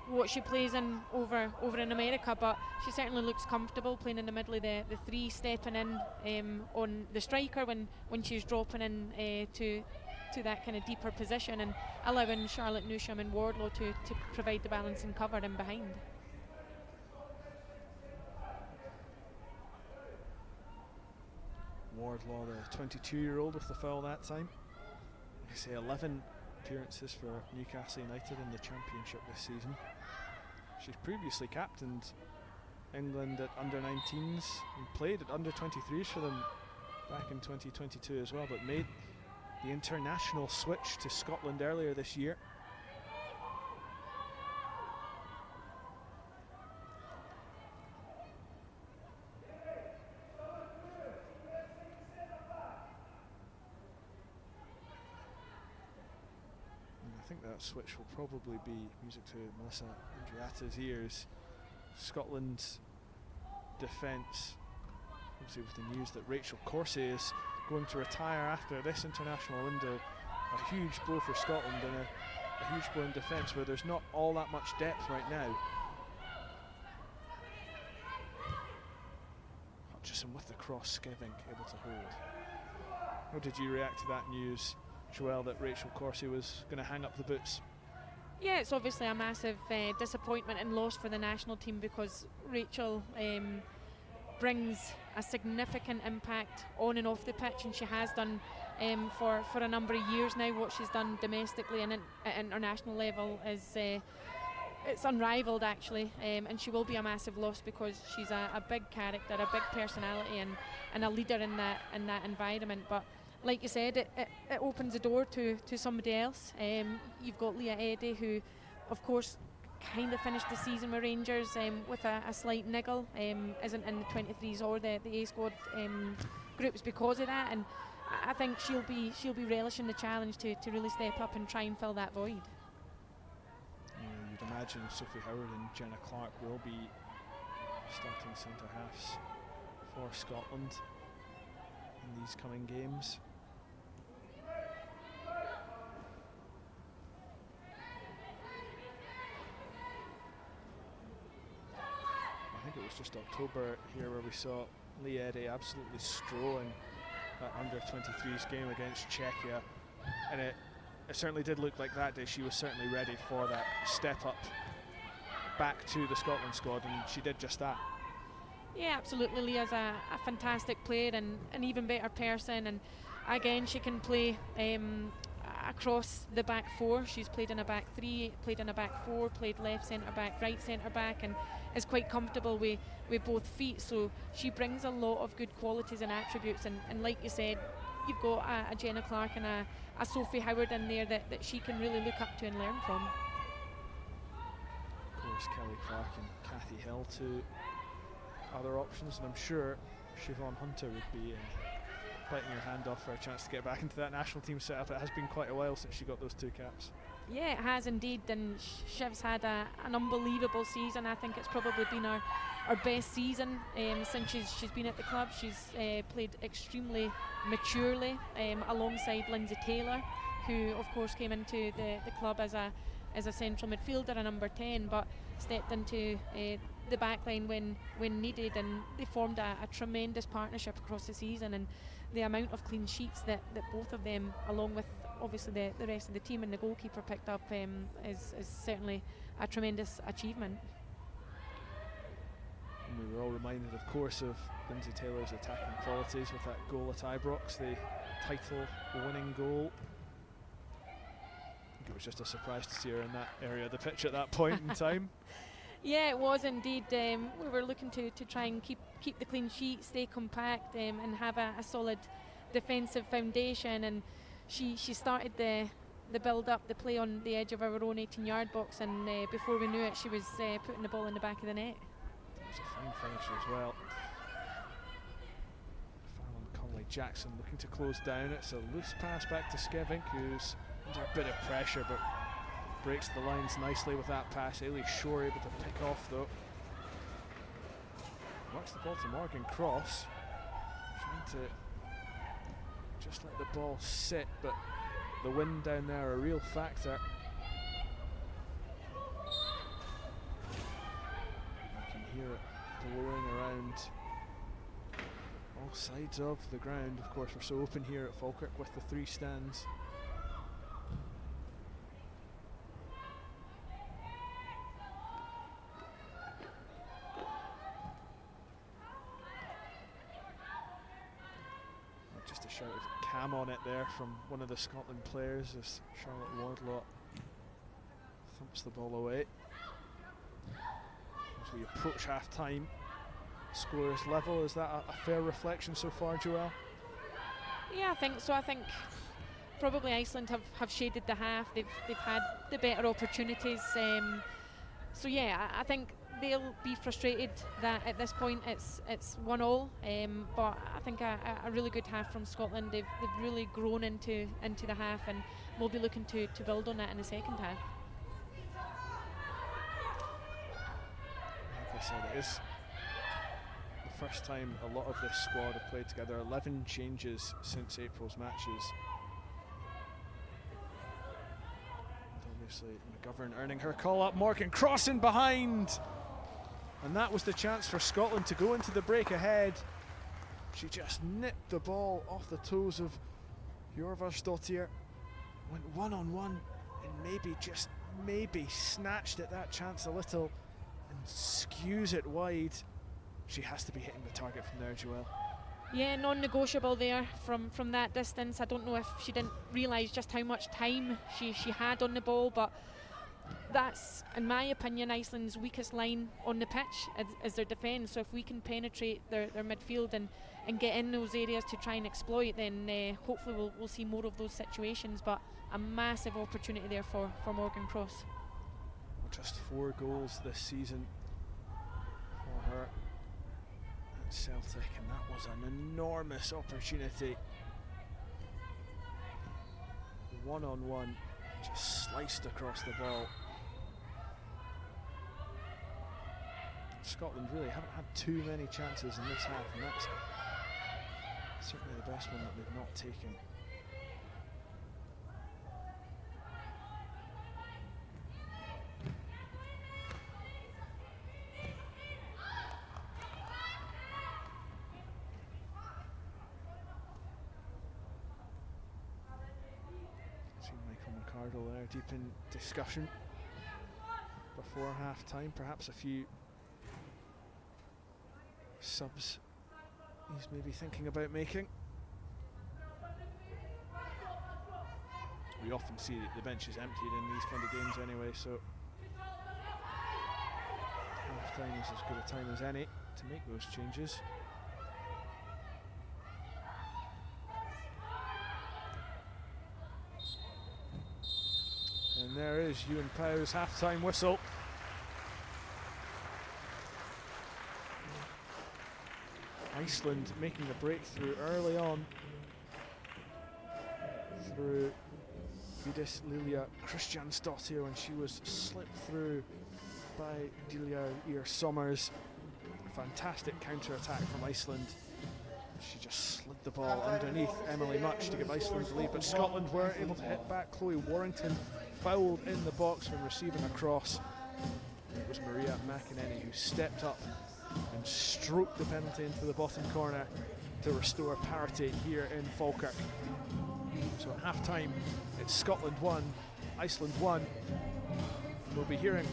what she plays in over in America, but she certainly looks comfortable playing in the middle of the 3, stepping in on the striker when she's dropping in to that kind of deeper position, and allowing Charlotte Newsham and Wardlaw to provide the balance and cover in behind. Wardlaw, the 22-year-old, with the foul that time. I say 11 appearances for Newcastle United in the Championship this season. She's previously captained England at Under-19s and played at Under-23s for them back in 2022 as well, but made the international switch to Scotland earlier this year. And I think that switch will probably be music to Melissa Andreatta's ears. Scotland's defence, obviously with the news that Rachel Corsie is going to retire after this international window. A huge blow for Scotland, and a huge blow in defence where there's not all that much depth right now. Hutchison with the cross, Skevink able to hold. How did you react to that news, Joelle, that Rachel Corsie was going to hang up the boots? Yeah, it's obviously a massive disappointment and loss for the national team, because Rachel brings a significant impact on and off the pitch, and she has done for a number of years now. What she's done domestically and at international level is it's unrivaled, actually, and she will be a massive loss because she's a big character, a big personality, and a leader in that environment. But like you said, it opens the door to somebody else. You've got Leah Eddy, who of course kind of finished the season with Rangers with a slight niggle, isn't in the 23s or the A squad groups because of that, and I think she'll be relishing the challenge to really step up and try and fill that void. You'd imagine Sophie Howard and Jenna Clark will be starting centre halves for Scotland in these coming games. I think it was just October here where we saw Lee Eddy absolutely strolling that Under-23s game against Czechia, and it certainly did look like that day she was certainly ready for that step up back to the Scotland squad, and she did just that. Yeah, absolutely. Leah's a fantastic player and an even better person, and again she can play across the back four. She's played in a back three, played in a back four, played left centre back, right centre back, and is quite comfortable with both feet. So she brings a lot of good qualities and attributes, and like you said, you've got a Jenna Clark and a Sophie Howard in there that she can really look up to and learn from. Of course, Kelly Clark and Cathy Hill, two other options, and I'm sure Siobhan Hunter would be biting her hand off for a chance to get back into that national team setup. It has been quite a while since she got those two caps. Yeah, it has indeed, and Shiv's had an unbelievable season. I think it's probably been our best season since she's been at the club. She's played extremely maturely alongside Lindsay Taylor, who of course came into the club as a central midfielder, a number 10, but stepped into the back line when needed, and they formed a tremendous partnership across the season. And the amount of clean sheets that both of them, along with obviously the rest of the team and the goalkeeper, picked up is certainly a tremendous achievement. And we were all reminded, of course, of Lindsay Taylor's attacking qualities with that goal at Ibrox, the title-winning goal. I think it was just a surprise to see her in that area of the pitch at that point in time. Yeah, it was indeed. We were looking to try and keep the clean sheet, stay compact, and have a solid defensive foundation. And she started the build up, the play on the edge of our own 18-yard box, and before we knew it, she was putting the ball in the back of the net. It was a fine finisher as well. Fallon Conley-Jackson looking to close down. It's a loose pass back to Skevink, who's under a bit of pressure, but breaks the lines nicely with that pass. Ailey Shore able to pick off though. Works the ball to Morgan Cross. Trying to just let the ball sit, but the wind down there a real factor. You can hear it blowing around all sides of the ground. Of course, we're so open here at Falkirk with the 3 stands. Just a shout of "Cam" on it there from one of the Scotland players as Charlotte Wardlaw thumps the ball away. As we approach half time, score is level. Is that a fair reflection so far, Joelle? Yeah, I think so. I think probably Iceland have shaded the half. They've had the better opportunities. So yeah, I think they'll be frustrated that at this point it's 1-1, but I think a really good half from Scotland. They've really grown into the half, and we'll be looking to build on that in the second half. Like I said, it is the first time a lot of this squad have played together. 11 changes since April's matches. And obviously McGovern earning her call up. Morgan Cross in behind. And that was the chance for Scotland to go into the break ahead. She just nipped the ball off the toes of Jorvarsdottir went one-on-one and maybe snatched at that chance a little and skews it wide. She has to be hitting the target from there, Joelle. Yeah, non-negotiable there from that distance. I don't know if she didn't realise just how much time she had on the ball, but that's, in my opinion, Iceland's weakest line on the pitch is their defence. So if we can penetrate their midfield and get in those areas to try and exploit, then hopefully we'll see more of those situations. But a massive opportunity there for Morgan Cross. Just 4 goals this season for her at Celtic, and that was an enormous opportunity. One-on-one, just sliced across the ball. Scotland really haven't had too many chances in this half, and that's certainly the best one that they've not taken. See Michael McCardle there deep in discussion before half time, perhaps a few subs he's maybe thinking about making. We often see the bench is emptied in these kind of games anyway, so half time is as good a time as any to make those changes. And there is Ewan Powell's half-time whistle. Iceland making a breakthrough early on through Vidis Lilja Kristjansdottir when she was slipped through by Delia Ear Sommers. Fantastic counter-attack from Iceland. She just slid the ball underneath Emily Much to give Iceland the lead, but Scotland were able to hit back. Chloe Warrington fouled in the box when receiving a cross. It was Maria McEnany who stepped up and stroked the penalty into the bottom corner to restore parity here in Falkirk. So at half time, it's Scotland 1, Iceland 1. We'll be hearing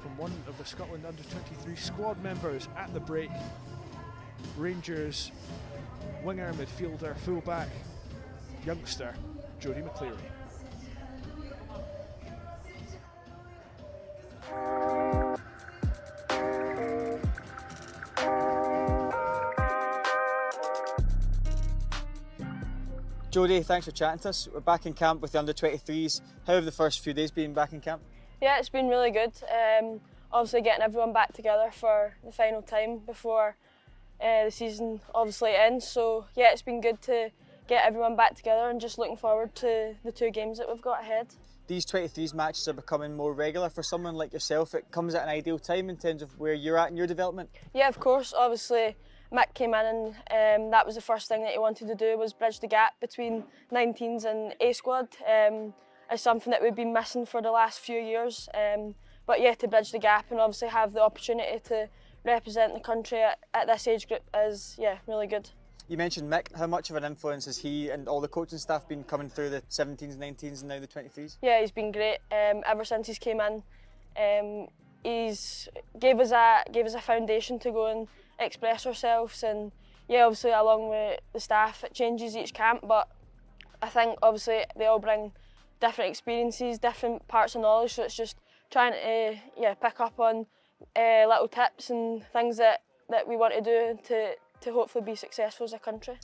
from one of the Scotland Under-23 squad members at the break. Rangers winger, midfielder, fullback, youngster Jodie McCleary. Jodie, thanks for chatting to us. We're back in camp with the Under-23s. How have the first few days been back in camp? Yeah, it's been really good. Obviously getting everyone back together for the final time before the season obviously ends. So yeah, it's been good to get everyone back together and just looking forward to the 2 games that we've got ahead. These 23s matches are becoming more regular for someone like yourself. It comes at an ideal time in terms of where you're at in your development. Yeah, of course. Obviously Mick came in and that was the first thing that he wanted to do, was bridge the gap between 19s and A squad. It's something that we've been missing for the last few years. But yeah, to bridge the gap and obviously have the opportunity to represent the country at this age group is really good. You mentioned Mick. How much of an influence has he and all the coaching staff been coming through the 17s, 19s and now the 23s? Yeah, he's been great. Ever since he's came in, he's gave us a foundation to go and express ourselves, and yeah, obviously along with the staff it changes each camp, but I think obviously they all bring different experiences, different parts of knowledge, so it's just trying to pick up on little tips and things that we want to do to hopefully be successful as a country.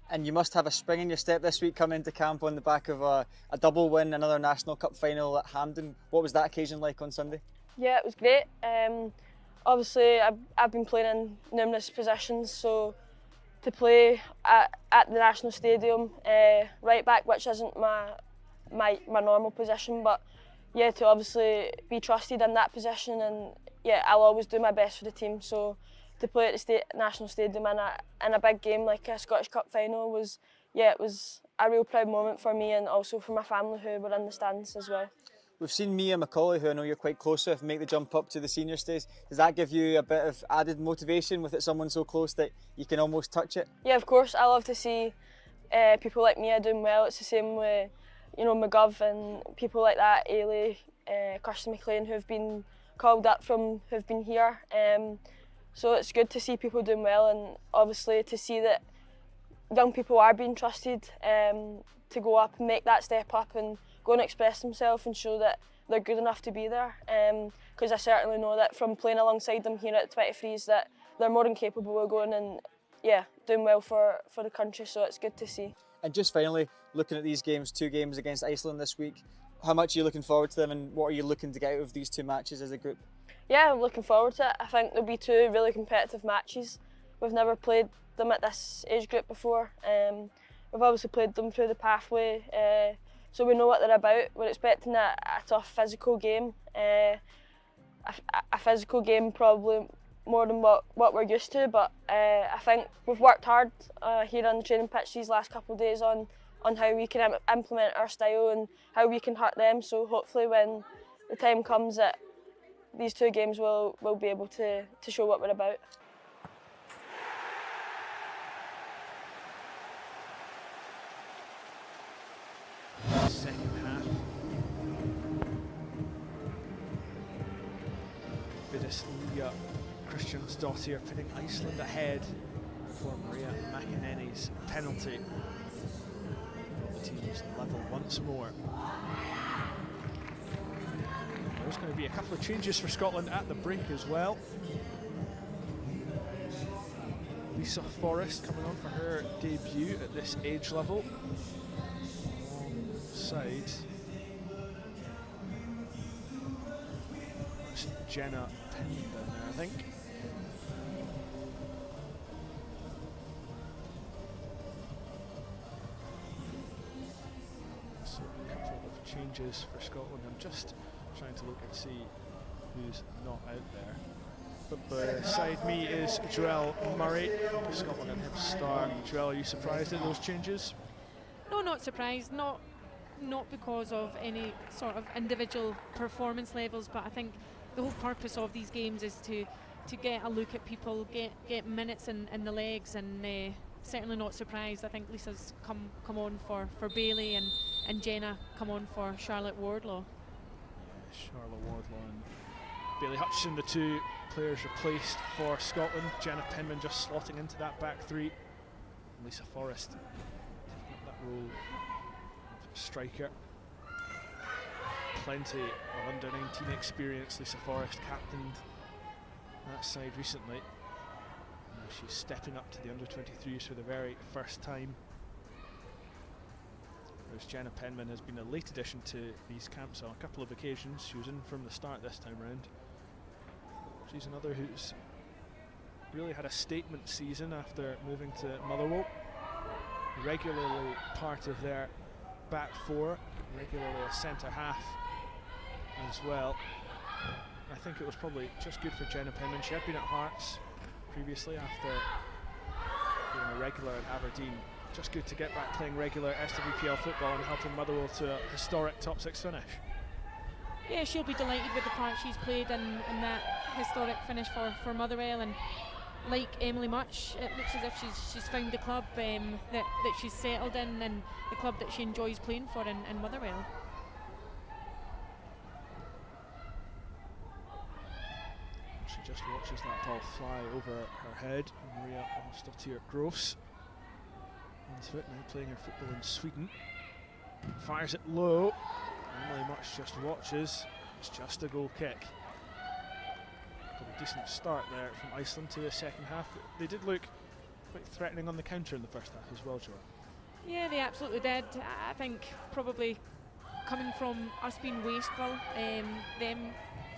And you must have a spring in your step this week coming into camp on the back of a double win, another National Cup final at Hampden. What was that occasion like on Sunday? Yeah, it was great. Obviously I've been playing in numerous positions, so to play at the National Stadium, right back, which isn't my normal position, but yeah, to obviously be trusted in that position, and yeah, I'll always do my best for the team. So to play at the National Stadium in a big game like a Scottish Cup final was a real proud moment for me and also for my family who were in the stands as well. We've seen Mia Macaulay, who I know you're quite close with, make the jump up to the senior stage. Does that give you a bit of added motivation with it someone so close that you can almost touch it? Yeah, of course. I love to see people like me are doing well. It's the same with, you know, McGov and people like that, Ailey, Kirsten McLean, who've been called up from, who've been here. So it's good to see people doing well, and obviously to see that young people are being trusted to go up and make that step up and go and express themselves and show that they're good enough to be there. Because I certainly know that from playing alongside them here at the 23s that they're more than capable of going and doing well for the country, so it's good to see. And just finally, looking at these games, 2 games against Iceland this week, how much are you looking forward to them, and what are you looking to get out of these 2 matches as a group? Yeah, I'm looking forward to it. I think there'll be 2 really competitive matches. We've never played them at this age group before. We've obviously played them through the pathway, so we know what they're about. We're expecting a tough physical game, a physical game probably more than what we're used to, but I think we've worked hard here on the training pitch these last couple of days on how we can implement our style and how we can hurt them, so hopefully when the time comes that these 2 games we'll be able to show what we're about. Second half. Vidis Leah Christiansdottir putting Iceland ahead for Maria McEnany's penalty. The teams level once more. There's going to be a couple of changes for Scotland at the break as well. Lisa Forrest coming on for her debut at this age level. Alongside that's Jenna Penman down there, I think. So a couple of changes for Scotland. I'm just trying to look and see who's not out there. But beside me is Joelle Murray, Scotland and Hibs star. Joelle, are you surprised at those changes? No, not surprised. Not because of any sort of individual performance levels, but I think the whole purpose of these games is to get a look at people, get minutes in the legs, and certainly not surprised. I think Lisa's come on for Bailey, and Jenna come on for Charlotte Wardlaw. Charlotte Wardlaw and Bailey Hutchison, the 2 players replaced for Scotland. Jenna Penman just slotting into that back 3. And Lisa Forrest taking up that role of striker. Plenty of under-19 experience. Lisa Forrest captained that side recently. Now she's stepping up to the under-23s for the very first time. Whereas Jenna Penman has been a late addition to these camps on a couple of occasions. She was in from the start this time round. She's another who's really had a statement season after moving to Motherwell. Regularly part of their back 4, regularly a centre half as well. I think it was probably just good for Jenna Penman. She had been at Hearts previously after being a regular at Aberdeen. Just good to get back playing regular SWPL football and helping Motherwell to a historic top 6 finish. Yeah, she'll be delighted with the part she's played in that historic finish for Motherwell, and like Emily Much, it looks as if she's found the club that she's settled in, and the club that she enjoys playing for in Motherwell. She just watches that ball fly over her head. Maria Alsdottir-Gross into it, now playing her football in Sweden. Fires it low. Emily Much just watches. It's just a goal kick. But a decent start there from Iceland to the second half. They did look quite threatening on the counter in the first half as well, Joel. Yeah, they absolutely did. I think probably coming from us being wasteful, them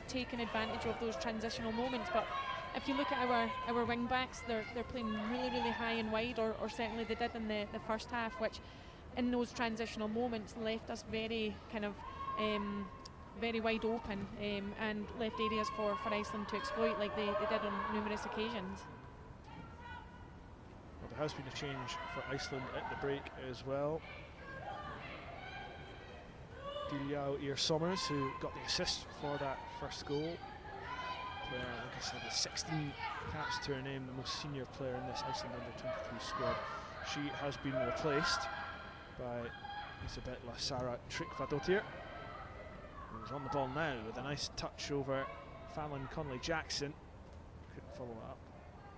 taking advantage of those transitional moments. But if you look at our wing backs, they're playing really high and wide, or certainly they did in the first half, which in those transitional moments left us very kind of very wide open, and left areas for Iceland to exploit like they did on numerous occasions. Well, there has been a change for Iceland at the break as well. Diliao Ear-Sommers, who got the assist for that first goal. Player, like I said, with 16 caps to her name, the most senior player in this Iceland under-23 squad. She has been replaced by Isabella Sara Trickvadotir, who's on the ball now with a nice touch over Fallon Conley-Jackson. Couldn't follow it up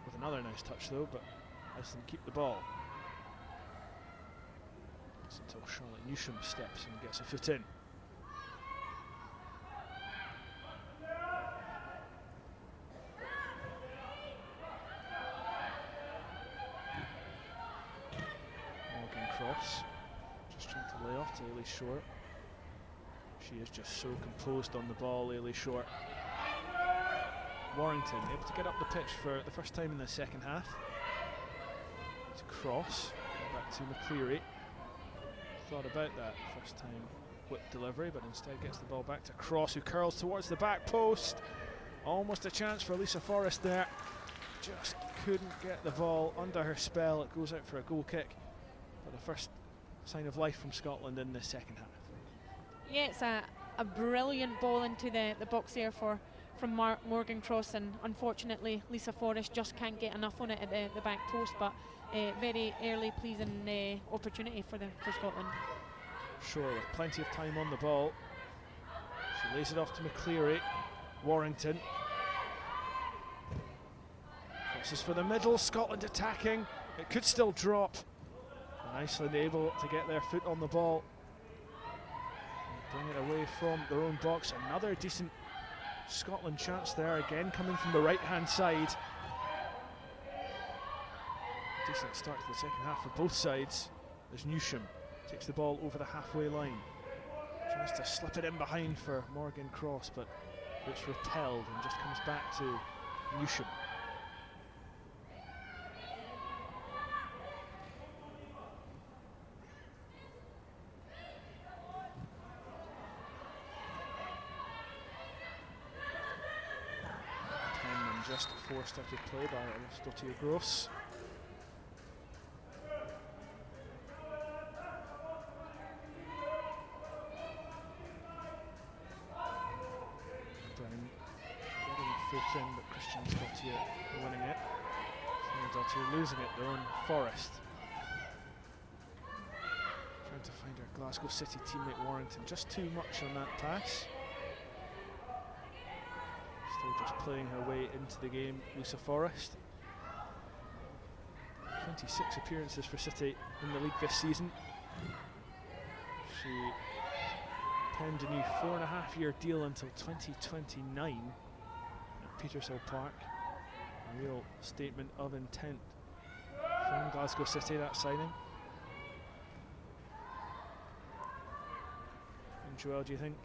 with another nice touch though, but Iceland keep the ball. It's until Charlotte Newsham steps and gets a foot in. Morgan Cross just trying to lay off to Ailey Short. She is just so composed on the ball, Ailey Short. Warrington able to get up the pitch for the first time in the second half. To Cross, back to McCleary. Thought about that first time whip delivery, but instead gets the ball back to Cross, who curls towards the back post. Almost a chance for Lisa Forrest there. Just couldn't get the ball under her spell. It goes out for a goal kick. But the first sign of life from Scotland in the second half. Yeah, it's a brilliant ball into the box there from Morgan Cross, and unfortunately Lisa Forrest just can't get enough on it at the back post, but very early pleasing opportunity for Scotland. Sure, with plenty of time on the ball. She lays it off to McCleary. Warrington. Crosses for the middle, Scotland attacking. It could still drop. And Iceland able to get their foot on the ball. Bring it away from their own box. Another decent Scotland chance there, again coming from the right-hand side. Decent start to the second half for both sides as Newsham takes the ball over the halfway line. Tries to slip it in behind for Morgan Cross, but it's repelled and just comes back to Newsham. Just forced out of play by Aristotle Gross. Brown getting a foot in, but Christian's Dottier winning it. Dottier losing it, their own Forrest. Trying to find her Glasgow City teammate Warrington. Just too much on that pass. Still just playing her way into the game, Lisa Forrest. 26 appearances for City in the league this season. She penned a new 4.5-year deal until 2029 at Petershill Park. A real statement of intent from Glasgow City, that signing. And Joelle, do you think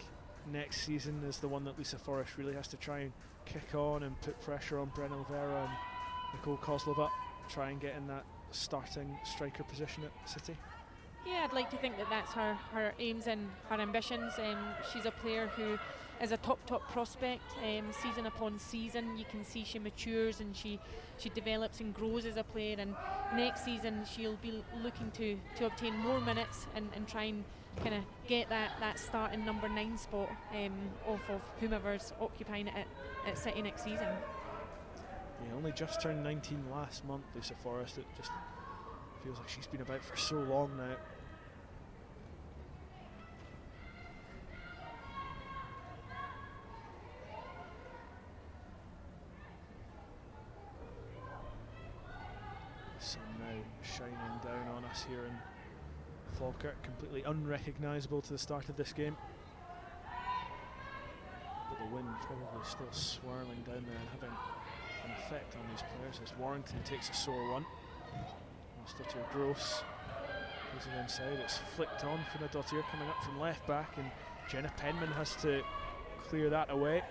next season is the one that Lisa Forrest really has to try and kick on and put pressure on Brenna Vera and Nicole Kozlova, try and get in that starting striker position at City? Yeah, I'd like to think that that's her aims and her ambitions. She's a player who is a top prospect. Season upon season, you can see she matures and she develops and grows as a player. And next season, she'll be looking to obtain more minutes and try and kind of get that starting number 9 spot off of whomever's occupying it at City next season. Yeah, only just turned 19 last month, Lisa Forrest. It just feels like she's been about for so long now. The sun now shining down on us here in Falkirk, completely unrecognisable to the start of this game. But the wind probably still swirling down there and having an effect on these players as Warrington takes a sore one. Dottier Gross plays it inside, it's flicked on for the Dottier coming up from left back, and Jenna Penman has to clear that away.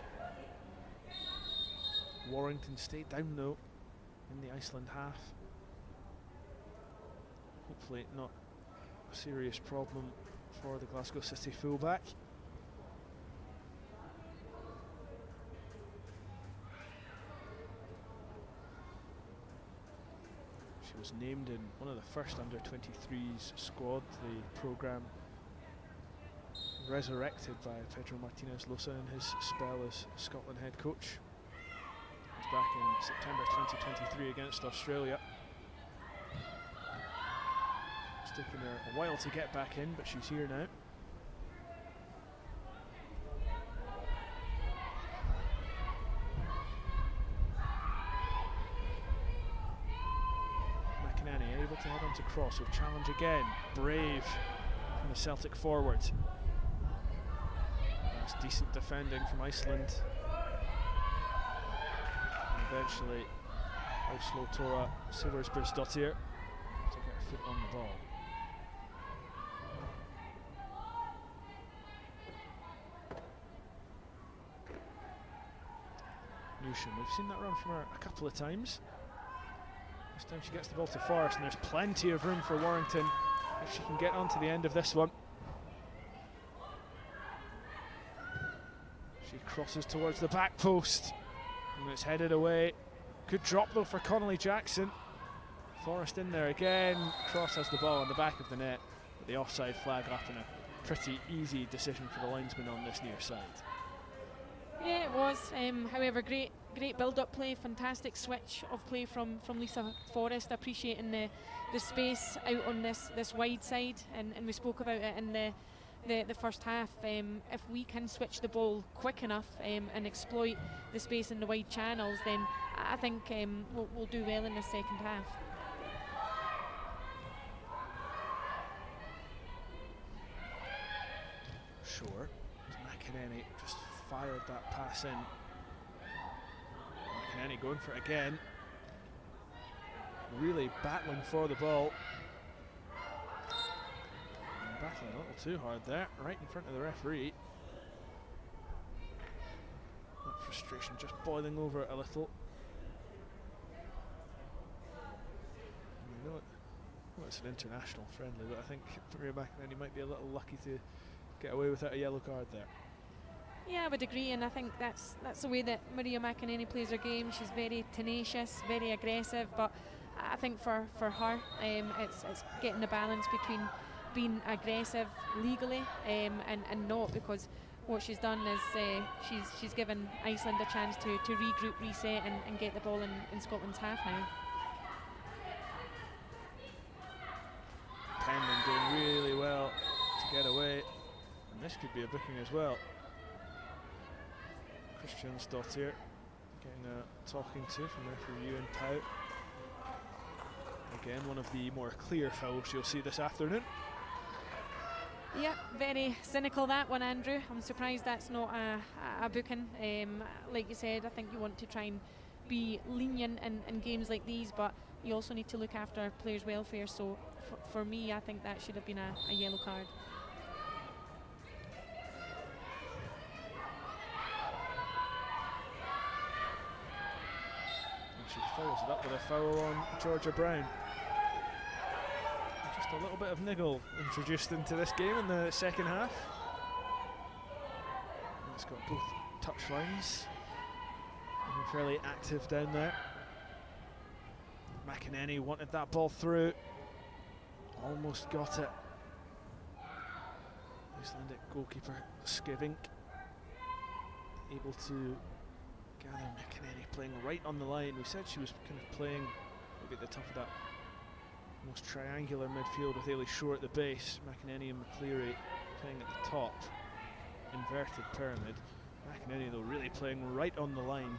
Warrington stayed down though in the Iceland half. Hopefully not a serious problem for the Glasgow City fullback. She was named in one of the first Under-23s squad, the programme resurrected by Pedro Martinez Losa in his spell as Scotland head coach. It was back in September 2023 against Australia. It's taken her a while to get back in, but she's here now. McInerney able to head on to cross with challenge again. Brave from the Celtic forward. That's decent defending from Iceland. And eventually, Oslo Tora Silversbridge-Dottir to get her foot on the ball. Newsham, we've seen that run from her a couple of times. This time she gets the ball to Forrest, and there's plenty of room for Warrington if she can get onto the end of this one. She crosses towards the back post, and it's headed away. Good drop though for Connolly Jackson. Forrest in there again. Cross has the ball on the back of the net, with the offside flag up, and a pretty easy decision for the linesman on this near side. Yeah, it was. However, great build-up play, fantastic switch of play from Lisa Forrest, appreciating the space out on this wide side, and we spoke about it in the first half. If we can switch the ball quick enough and exploit the space in the wide channels, then I think we'll do well in the second half. Sure. McInerney just fired that pass in. McInerney going for it again. Really battling for the ball. And battling a little too hard there, right in front of the referee. That frustration just boiling over a little. I know it's an international friendly, but I think Maria McInerney might be a little lucky to get away without a yellow card there. Yeah, I would agree, and I think that's the way that Maria McInerney plays her game. She's very tenacious, very aggressive, but I think for her, it's getting the balance between being aggressive legally and not, because what she's done is she's given Iceland a chance to regroup, reset, and get the ball in Scotland's half now. Penman doing really well to get away, and this could be a booking as well. Christiansdottir getting a talking to from referee Ewan Pout. Again, one of the more clear fouls you'll see this afternoon. Yeah, very cynical that one, Andrew. I'm surprised that's not a booking. Like you said, I think you want to try and be lenient in games like these, but you also need to look after players' welfare. So for me, I think that should have been a yellow card. She follows it up with a foul on Georgia Brown. Just a little bit of niggle introduced into this game in the second half. And it's got both touch lines. Looking fairly active down there. McInerney wanted that ball through. Almost got it. Icelandic goalkeeper Skivink able to gather McInerney playing right on the line. We said she was kind of playing maybe at the top of that almost triangular midfield with Ailey Shore at the base, McInerney and McCleary playing at the top, inverted pyramid. McInerney though really playing right on the line,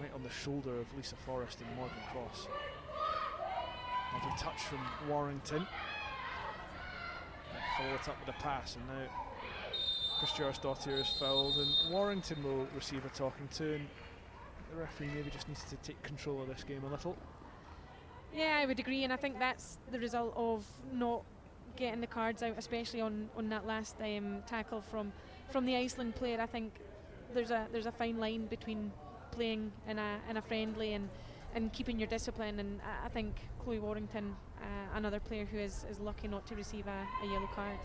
right on the shoulder of Lisa Forrest and Morgan Cross. Another touch from Warrington. Follow it up with a pass, and now Christiansdottir is fouled, and Warrington will receive a talking to, and the referee maybe just needs to take control of this game a little. Yeah, I would agree, and I think that's the result of not getting the cards out, especially on that last tackle from the Iceland player. I think there's a fine line between playing in a friendly and keeping your discipline, and I think Chloe Warrington, another player who is lucky not to receive a yellow card.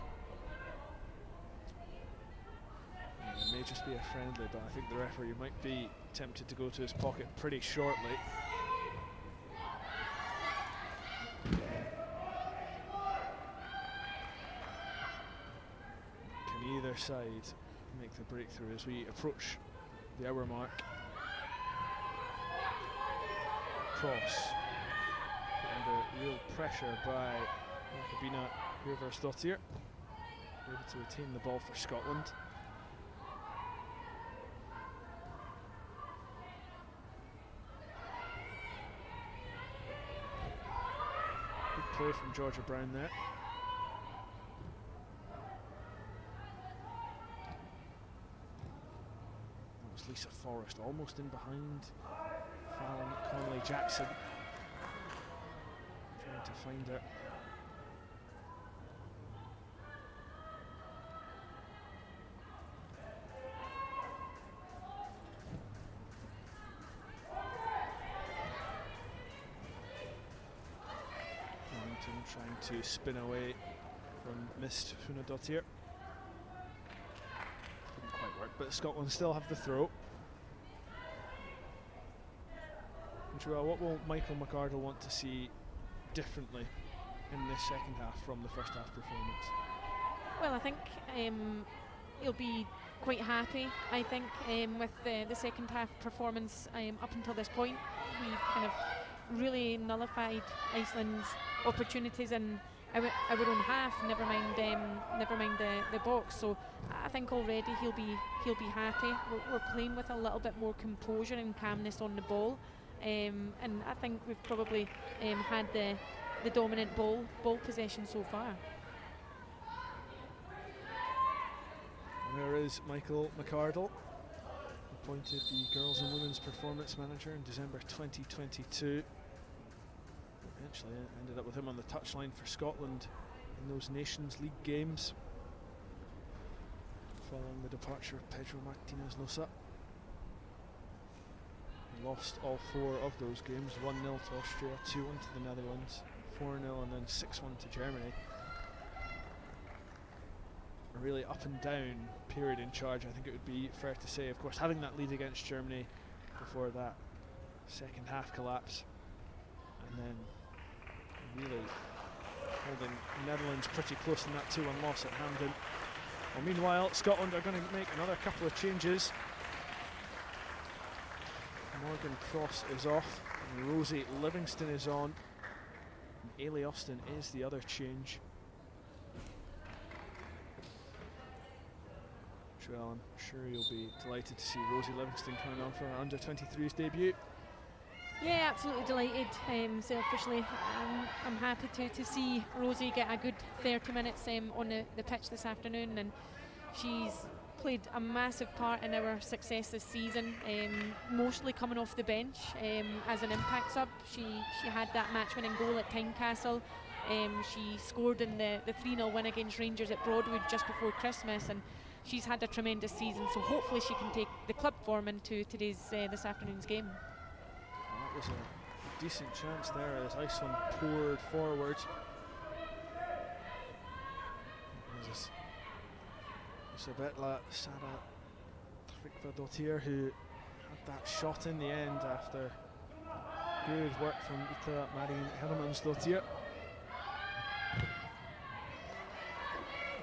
It may just be a friendly, but I think the referee might be tempted to go to his pocket pretty shortly. Can either side make the breakthrough as we approach the hour mark? Cross put under real pressure by Jakobina Hurvarsdottir able to retain the ball for Scotland. Good play from Georgia Brown there. That was Lisa Forrest almost in behind Fallon Connolly Jackson. Trying to find her. Trying to spin away from missed Funadottir. Didn't quite work, but Scotland still have the throw. And Joelle, what will Michael McArdle want to see differently in this second half from the first half performance? Well, I think he'll be quite happy, I think, with the second half performance up until this point. We've kind of really nullified Iceland's opportunities in our own half, never mind the box. So I think already he'll be happy. We're playing with a little bit more composure and calmness on the ball, and I think we've probably had the dominant ball possession so far. There is Michael McArdle, appointed the Girls and Women's Performance Manager in December 2022. Eventually ended up with him on the touchline for Scotland in those Nations League games, following the departure of Pedro Martinez Losa. He lost all 4 of those games, 1-0 to Austria, 2-1 to the Netherlands, 4-0 and then 6-1 to Germany. A really up and down period in charge, I think it would be fair to say. Of course, having that lead against Germany before that second half collapse, and then really holding Netherlands pretty close in that 2-1 loss at Hampden. Well, meanwhile, Scotland are going to make another couple of changes. Morgan Cross is off, and Rosie Livingston is on, and Ailey Austin is the other change. Well, I'm sure you'll be delighted to see Rosie Livingston coming on for her Under-23s debut. Yeah, absolutely delighted. Selfishly, I'm happy to see Rosie get a good 30 minutes on the pitch this afternoon, and she's played a massive part in our success this season, mostly coming off the bench as an impact sub. She had that match-winning goal at Tynecastle. She scored in the 3-0 win against Rangers at Broadwood just before Christmas, and she's had a tremendous season, so hopefully she can take the club form into this afternoon's game. That was a decent chance there as Iceland poured forward. It's a bit like Sarah Tryggvadottir, who had that shot in the end after good work from Ita Marín Hermannsdottir.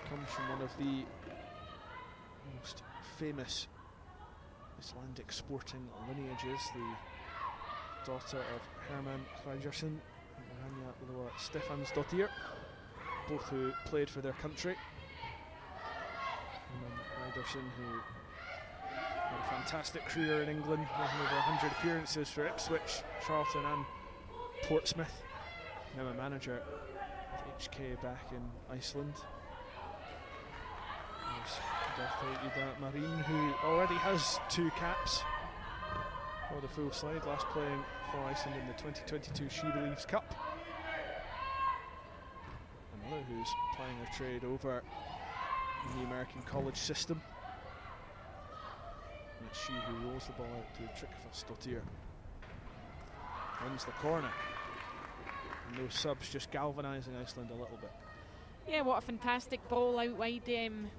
Comes from one of the most famous Icelandic sporting lineages, the daughter of Hermann Hreiðarsson and Ranja Lóa Stefansdottir, both who played for their country. Hermann Hreiðarsson, who had a fantastic career in England, making over 100 appearances for Ipswich, Charlton and Portsmouth. Now a manager at HK back in Iceland. Ida Marín, who already has 2 caps for the full side, last playing for Iceland in the 2022 She Believes Cup. Another who's playing her trade over in the American college system. And it's she who rolls the ball out to Tryggvadottir. Wins the corner. And those subs just galvanising Iceland a little bit. Yeah, what a fantastic ball out wide,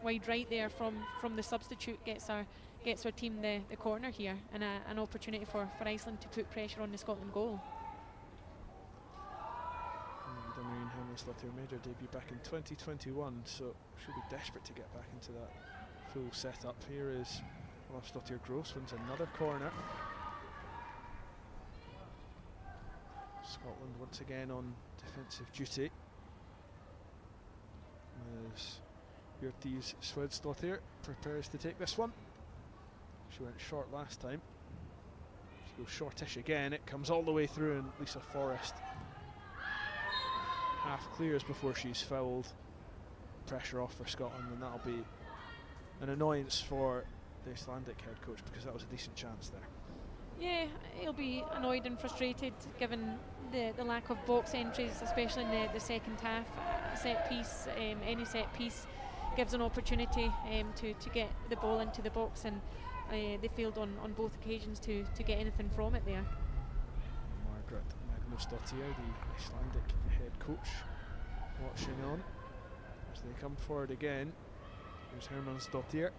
wide right there from the substitute, gets our team the corner here, and an opportunity for Iceland to put pressure on the Scotland goal. Ida Marín Hermannsdottir made her debut back in 2021, so she'll be desperate to get back into that full setup. Here is Ólafsdóttir Gross, wins another corner. Scotland once again on defensive duty. as Björtis Swedsdottir prepares to take this one. She went short last time. She goes shortish again. It comes all the way through, and Lisa Forrest half clears before she's fouled. Pressure off for Scotland, and that'll be an annoyance for the Icelandic head coach, because that was a decent chance there. Yeah, he'll be annoyed and frustrated given the lack of box entries, especially in the second half. Set piece, any set piece gives an opportunity to get the ball into the box, and they failed on both occasions to get anything from it there. Margaret Magnusdottir, the Icelandic head coach, watching on as they come forward again. Here's Hermannsdottir.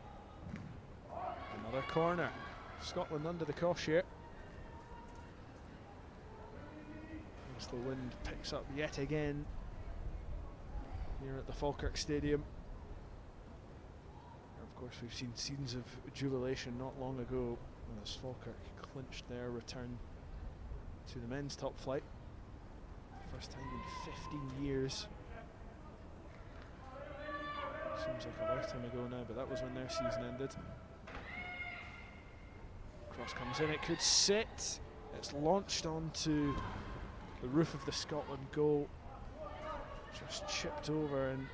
Another corner. Scotland under the cosh here. As the wind picks up yet again here at the Falkirk Stadium. Of course, we've seen scenes of jubilation not long ago as Falkirk clinched their return to the men's top flight. First time in 15 years. Seems like a lifetime ago now, but that was when their season ended. Cross comes in, it could sit. It's launched onto the roof of the Scotland goal. Just chipped over, and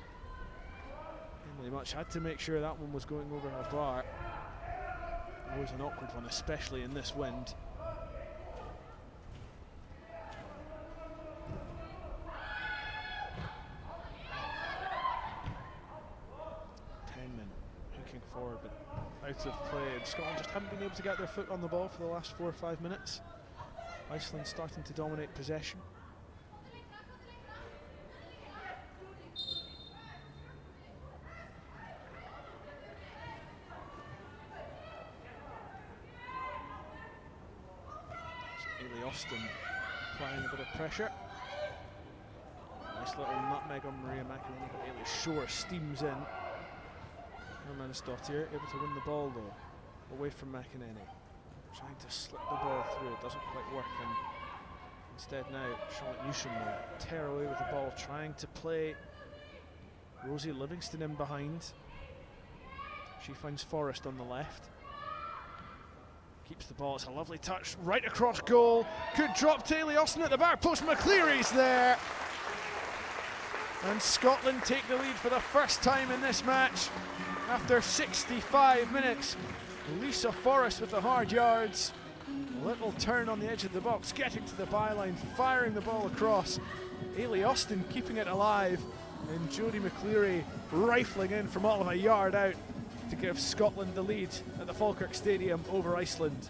Emily Much had to make sure that one was going over her bar. Always an awkward one, especially in this wind. Hooking forward, but out of play, and Scotland just haven't been able to get their foot on the ball for the last 4 or 5 minutes. Iceland starting to dominate possession. Ailey Austin applying a bit of pressure. Nice little nutmeg on Maria McEnany, but Ailey Shore steams in. Hermannsdottir able to win the ball though, away from McEnany. Trying to slip the ball through, it doesn't quite work, and instead now Charlotte Newsham will tear away with the ball, trying to play Rosie Livingston in behind. She finds Forrest on the left. Keeps the ball, it's a lovely touch, right across goal. Could drop to Ailey Austin at the back post, McCleary's there. And Scotland take the lead for the first time in this match. After 65 minutes, Lisa Forrest with the hard yards. A little turn on the edge of the box, getting to the byline, firing the ball across. Ailey Austin keeping it alive, and Jodie McCleary rifling in from all of a yard out to give Scotland the lead at the Falkirk Stadium over Iceland.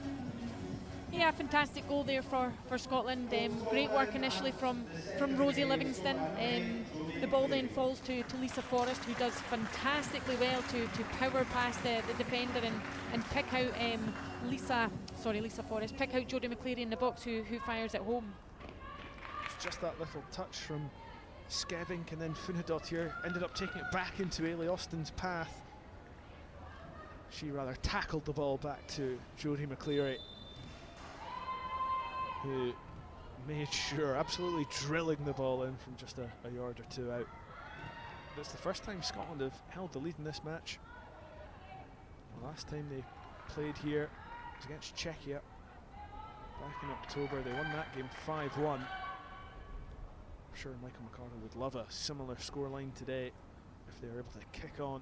Yeah, fantastic goal there for Scotland. Great work initially from Rosie Livingston. The ball then falls to Lisa Forrest, who does fantastically well to power past the defender and pick out Lisa Forrest, pick out Jodie McCleary in the box, who fires it home. It's just that little touch from Skevink, and then Funadottir ended up taking it back into Ailey Austin's path. She rather tackled the ball back to Jodie McCleary, who made sure, absolutely drilling the ball in from just a yard or two out. But it's the first time Scotland have held the lead in this match. The last time they played here was against Czechia back in October. They won that game 5-1. I'm sure Michael McCarthy would love a similar scoreline today if they were able to kick on.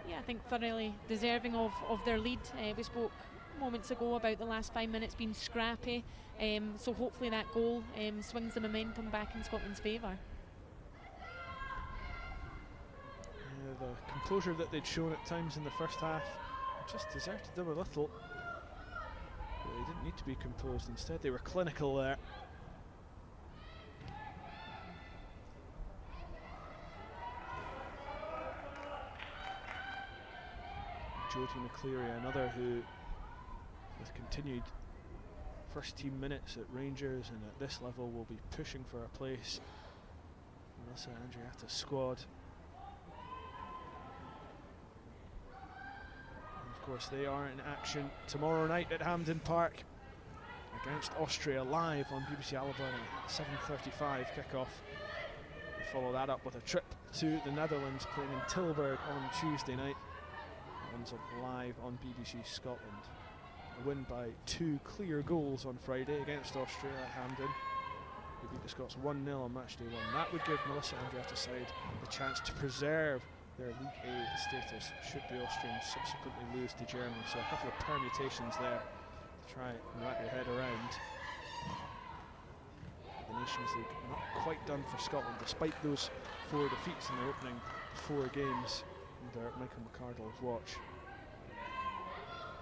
Yeah, I think thoroughly deserving of their lead. We spoke moments ago about the last 5 minutes being scrappy, so hopefully that goal swings the momentum back in Scotland's favour. Yeah, the composure that they'd shown at times in the first half just deserted them a little. But they didn't need to be composed, instead they were clinical there. Jodie McCleary, another who, with continued first team minutes at Rangers and at this level, will be pushing for a place in Melissa Andreatta's squad. And of course they are in action tomorrow night at Hampden Park against Austria, live on BBC Alabama, 7:35 kickoff. They follow that up with a trip to the Netherlands, playing in Tilburg on Tuesday night. That one's live on BBC Scotland. A win by 2 clear goals on Friday against Austria at Hampden. They beat the Scots 1-0 on matchday 1. That would give Melissa Andretta's side the chance to preserve their League A status should the Austrians subsequently lose to Germany. So a couple of permutations there to try and wrap your head around. The Nations League not quite done for Scotland, despite those 4 defeats in their opening 4 games under Michael McArdle's watch.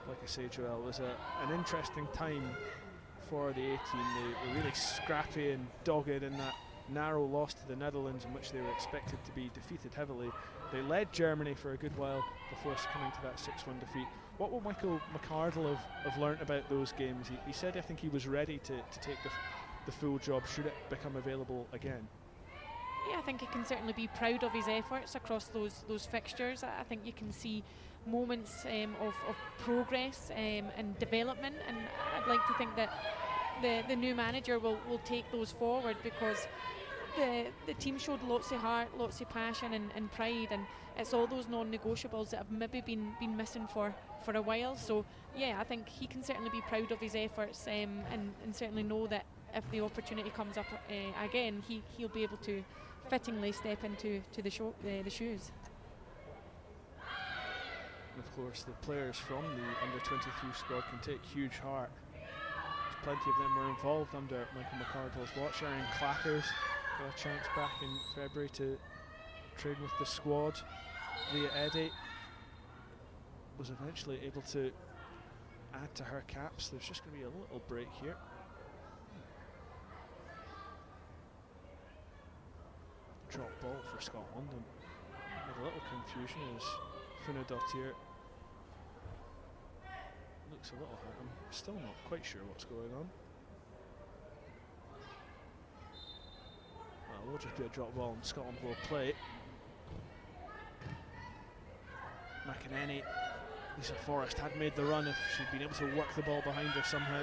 Like I say, Joel, it was an interesting time for the A team. They were really scrappy and dogged in that narrow loss to the Netherlands, in which they were expected to be defeated heavily. They led Germany for a good while before succumbing to that 6-1 defeat. What will Michael McArdle have learnt about those games? He said, I think he was ready to take the full job should it become available again. Yeah, I think he can certainly be proud of his efforts across those fixtures. I think you can see moments of progress and development, and I'd like to think that the new manager will take those forward, because the team showed lots of heart, lots of passion and pride, and it's all those non-negotiables that have maybe been missing for a while. So yeah, I think he can certainly be proud of his efforts, and certainly know that if the opportunity comes up again, he'll be able to fittingly step into the shoes. And of course, the players from the Under-23 squad can take huge heart. Plenty of them were involved under Michael McArdle's watch. Erin Clackers got a chance back in February to train with the squad. Leah Eddy was eventually able to add to her caps. There's just going to be a little break here. Drop ball for Scotland, and with a little confusion as Funa Dottir looks a little hurt. I'm still not quite sure what's going on. Well, it'll just be a drop ball and Scotland will play it. McEnany, Lisa Forrest had made the run if she'd been able to work the ball behind her somehow.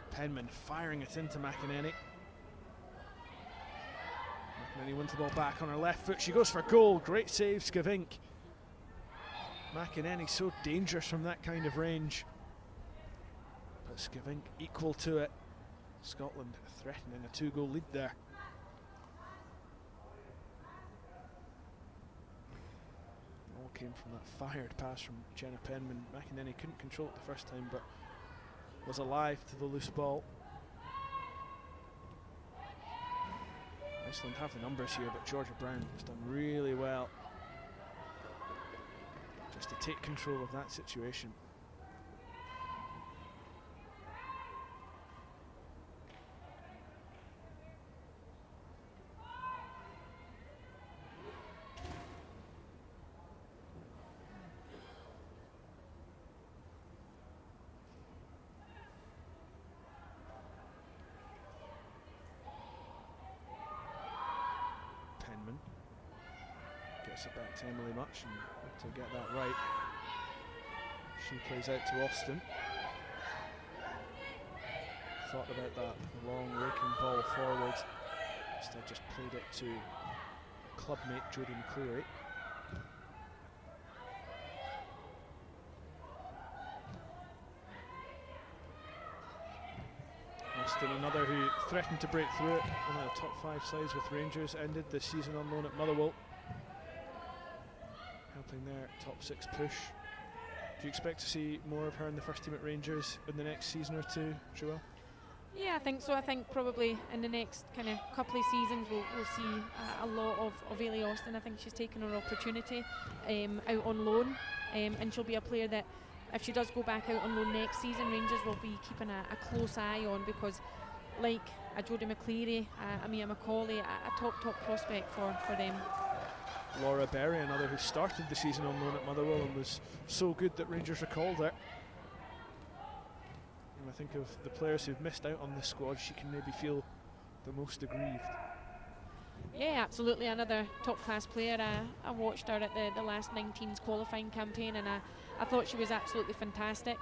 Penman firing it into McEnany. McEnany wins the ball back on her left foot. She goes for goal. Great save, Skavink. McEnany so dangerous from that kind of range. But Skavink equal to it. Scotland threatening a 2-goal lead there. All came from that fired pass from Jenna Penman. McEnany couldn't control it the first time, but was alive to the loose ball. Iceland have the numbers here, but Georgia Brown has done really well just to take control of that situation. Penman gets it back to Emily Much, and to get that right, she plays out to Austin. Thought about that long raking ball forward, instead just played it to clubmate Jodie McCleary. Austin, another who threatened to break through it, one of the top 5 sides with Rangers, ended the season on loan at Motherwell, helping their top 6 push. Do you expect to see more of her in the first team at Rangers in the next season or two, Joelle? Yeah, I think so. I think probably in the next kind of couple of seasons we'll see a lot of Ailey Austin. I think she's taken her opportunity out on loan, and she'll be a player that, if she does go back out on loan next season, Rangers will be keeping a close eye on, because like a Jodie McCleary, a Mia Macaulay, a top prospect for them. Laura Berry, another who started the season on loan at Motherwell and was so good that Rangers recalled her. And I think of the players who've missed out on this squad, she can maybe feel the most aggrieved. Yeah, absolutely. Another top-class player. I watched her at the last 19s qualifying campaign, and I thought she was absolutely fantastic.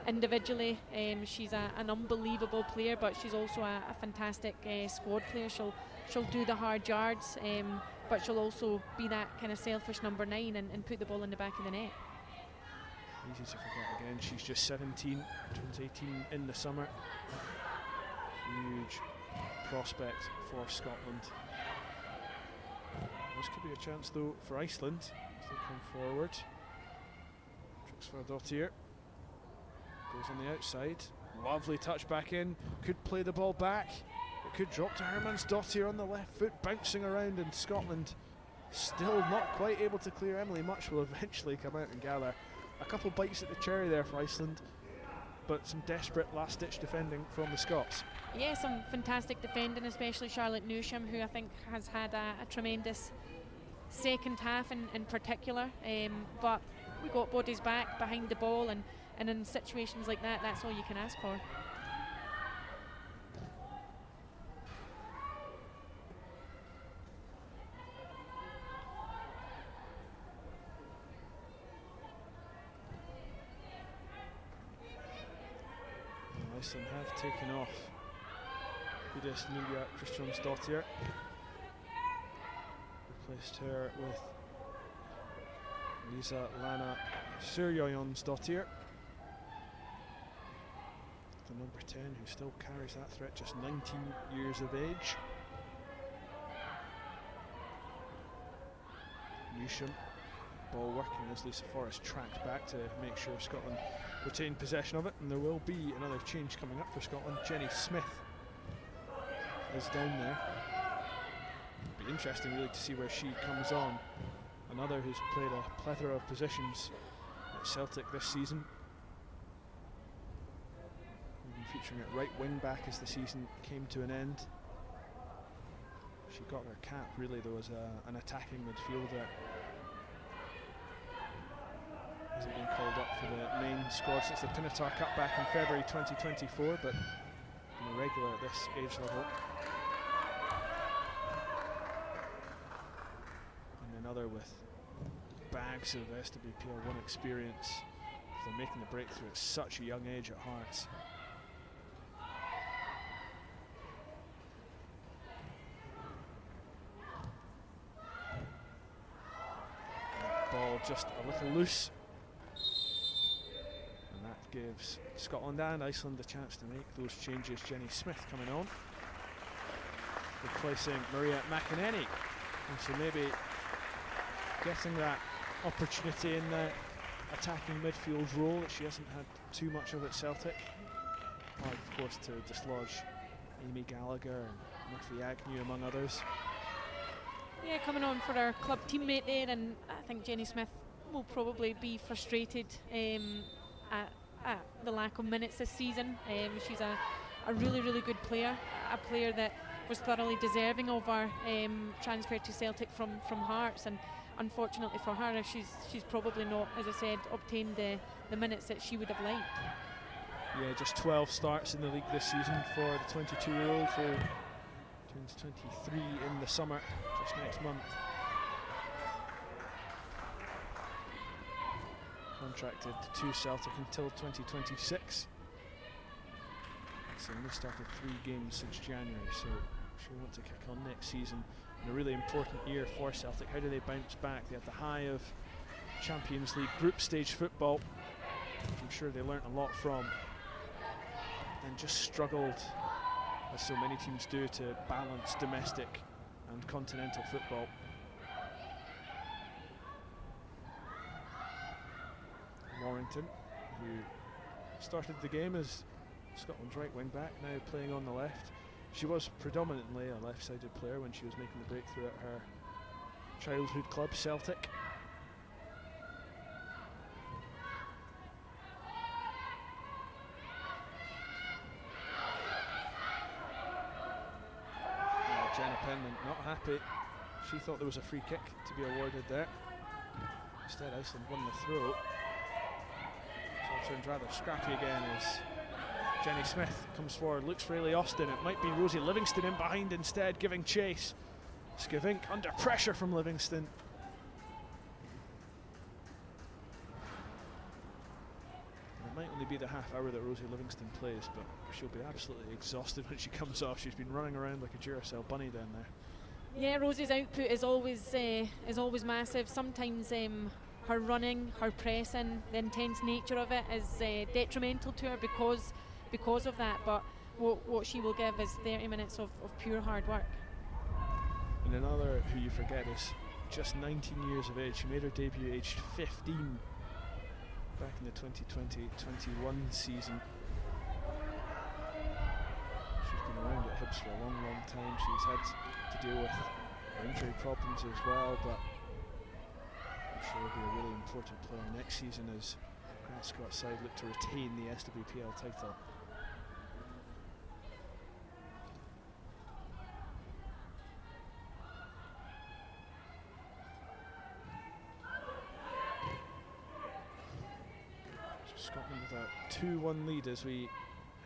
Individually, she's an unbelievable player, but she's also a fantastic squad player. she'll do the hard yards, but she'll also be that kind of selfish number 9 and put the ball in the back of the net. Easy to forget again, she's just 17, turns 18 in the summer. Huge prospect for Scotland. This could be a chance though for Iceland as they come forward. Tricks for Dottir. Goes on the outside. Lovely touch back in. Could play the ball back. It could drop to Hermans Dottir on the left foot, bouncing around, and Scotland still not quite able to clear. Emily Much will eventually come out and gather. A couple bites at the cherry there for Iceland, but some desperate last-ditch defending from the Scots. Yeah, some fantastic defending, especially Charlotte Newsham, who I think has had a tremendous second half in particular. But we got bodies back behind the ball, and in situations like that, that's all you can ask for. Iceland have taken off Vides Nilja Kristjánsdóttir, replaced her with Lisa Lana Surjónsdóttir, the number 10 who still carries that threat, just 19 years of age. Newsham, ball working as Lisa Forrest tracked back to make sure Scotland retain possession of it, and there will be another change coming up for Scotland. Jenny Smith is down there. It'll be interesting really to see where she comes on. Another who's played a plethora of positions at Celtic this season. We've been featuring at right wing back as the season came to an end. She got her cap really though as an attacking midfielder. Hasn't been called up for the main squad since the Pinatar Cup back in February 2024, but been a regular at this age level. And another with bags of SWPL 1 experience. If they're making the breakthrough at such a young age at Hearts. Ball just a little loose. Gives Scotland and Iceland a chance to make those changes. Jenny Smith coming on, replacing Maria McEnany, and so maybe getting that opportunity in the attacking midfield role that she hasn't had too much of at Celtic. Of course, to dislodge Amy Gallagher and Murphy Agnew among others. Yeah, coming on for our club teammate there, and I think Jenny Smith will probably be frustrated at the lack of minutes this season. She's a really good player, a player that was thoroughly deserving of our transfer to Celtic from Hearts, and unfortunately for her, she's probably not, as I said, obtained the minutes that she would have liked. Yeah, just 12 starts in the league this season for the 22-year-old, who turns 23 in the summer, just next month. Contracted to Celtic until 2026. So only started 3 games since January, so sure want to kick on next season in a really important year for Celtic. How do they bounce back? They had the high of Champions League group stage football, which I'm sure they learnt a lot from, and just struggled, as so many teams do, to balance domestic and continental football. Warrington, who started the game as Scotland's right wing back, now playing on the left. She was predominantly a left-sided player when she was making the breakthrough at her childhood club, Celtic. Jenna Penman not happy. She thought there was a free kick to be awarded there. Instead, Iceland won the throw. So it turns rather scrappy again as Jenny Smith comes forward, looks for Ailey Austin. It might be Rosie Livingston in behind instead, giving chase. Skavink under pressure from Livingston. It might might only be the half hour that Rosie Livingston plays, but she'll be absolutely exhausted when she comes off. She's been running around like a Duracell bunny down there. Yeah, Rosie's output is always massive. Sometimes her running, her pressing, the intense nature of it is detrimental to her because of that. But what she will give is 30 minutes of pure hard work. And another who you forget is just 19 years of age. She made her debut aged 15 back in the 2020-21 season. She's been around at Hibs for a long time. She's had to deal with injury problems as well, but I'm sure will be a really important player next season as Grant Scott's side look to retain the SWPL title. So Scotland with a 2-1 lead as we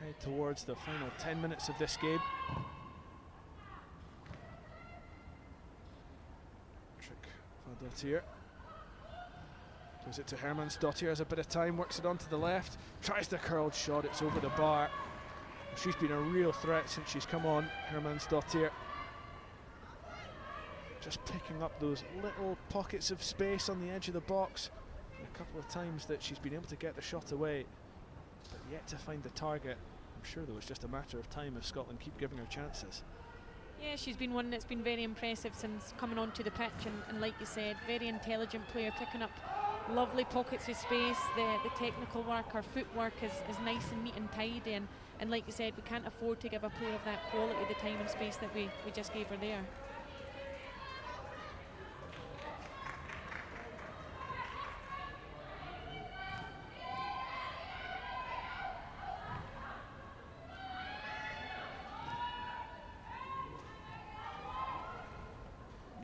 head towards the final 10 minutes of this game. Dottir gives it to Hermannsdottir, has a bit of time, works it onto the left, tries the curled shot, it's over the bar. She's been a real threat since she's come on, Hermannsdottir. Just picking up those little pockets of space on the edge of the box. And a couple of times that she's been able to get the shot away, but yet to find the target. I'm sure though it's just a matter of time if Scotland keep giving her chances. Yeah, she's been one that's been very impressive since coming onto the pitch, and like you said, very intelligent player, picking up lovely pockets of space. The technical work, her footwork is nice and neat and tidy, and like you said, we can't afford to give a player of that quality the time and space that we just gave her there.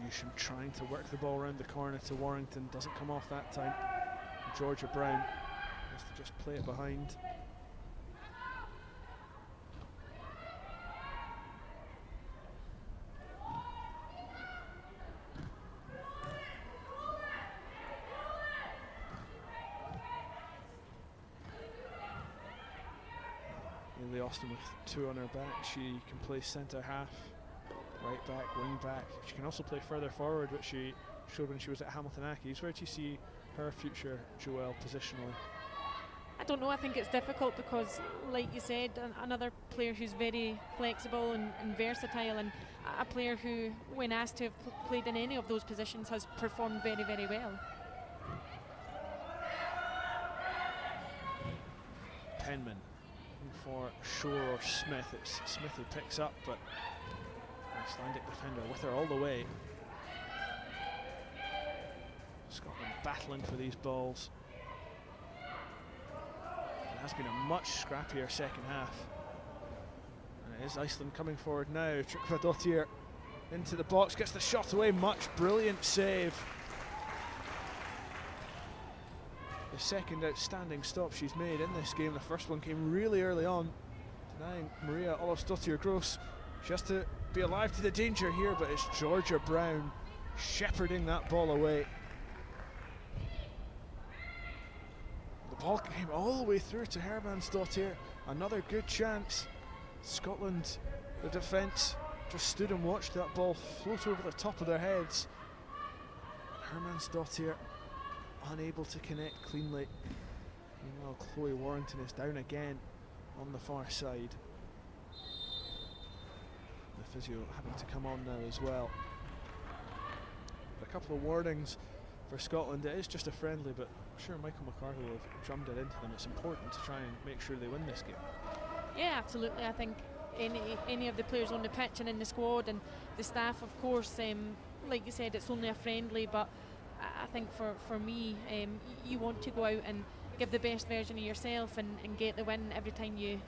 Newsham trying to work the ball around the corner to Warrington, doesn't come off that time. Georgia Brown has to just play it behind. Ailey Austin with 2 on her back, she can play centre half, right back, wing back. She can also play further forward, which she showed when she was at Hamilton Accies. Where do you see her future, Joelle, positionally? I don't know, I think it's difficult because, like you said, another player who's very flexible and versatile, and a player who, when asked to have played in any of those positions, has performed very, very well. Penman for Shore or Smith. It's Smith who picks up, but Icelandic defender with her all the way. Scotland battling for these balls. It has been a much scrappier second half. And it is Iceland coming forward now. Tryggvadottir into the box, gets the shot away, much brilliant save. The second outstanding stop she's made in this game. The first one came really early on, denying Maria Ólafsdóttir Gross. She has to be alive to the danger here, but it's Georgia Brown shepherding that ball away. The ball came all the way through to Hermannsdottir. Another good chance. Scotland, the defence, just stood and watched that ball float over the top of their heads. Hermannsdottir unable to connect cleanly. Meanwhile, Chloe Warrington is down again on the far side. The physio having to come on now as well. But a couple of warnings for Scotland. It is just a friendly, but I'm sure Michael McCarthy will have drummed it into them. It's important to try and make sure they win this game. Yeah, absolutely. I think any of the players on the pitch and in the squad and the staff, of course, like you said, it's only a friendly, but I think for me, you want to go out and give the best version of yourself and get the win every time you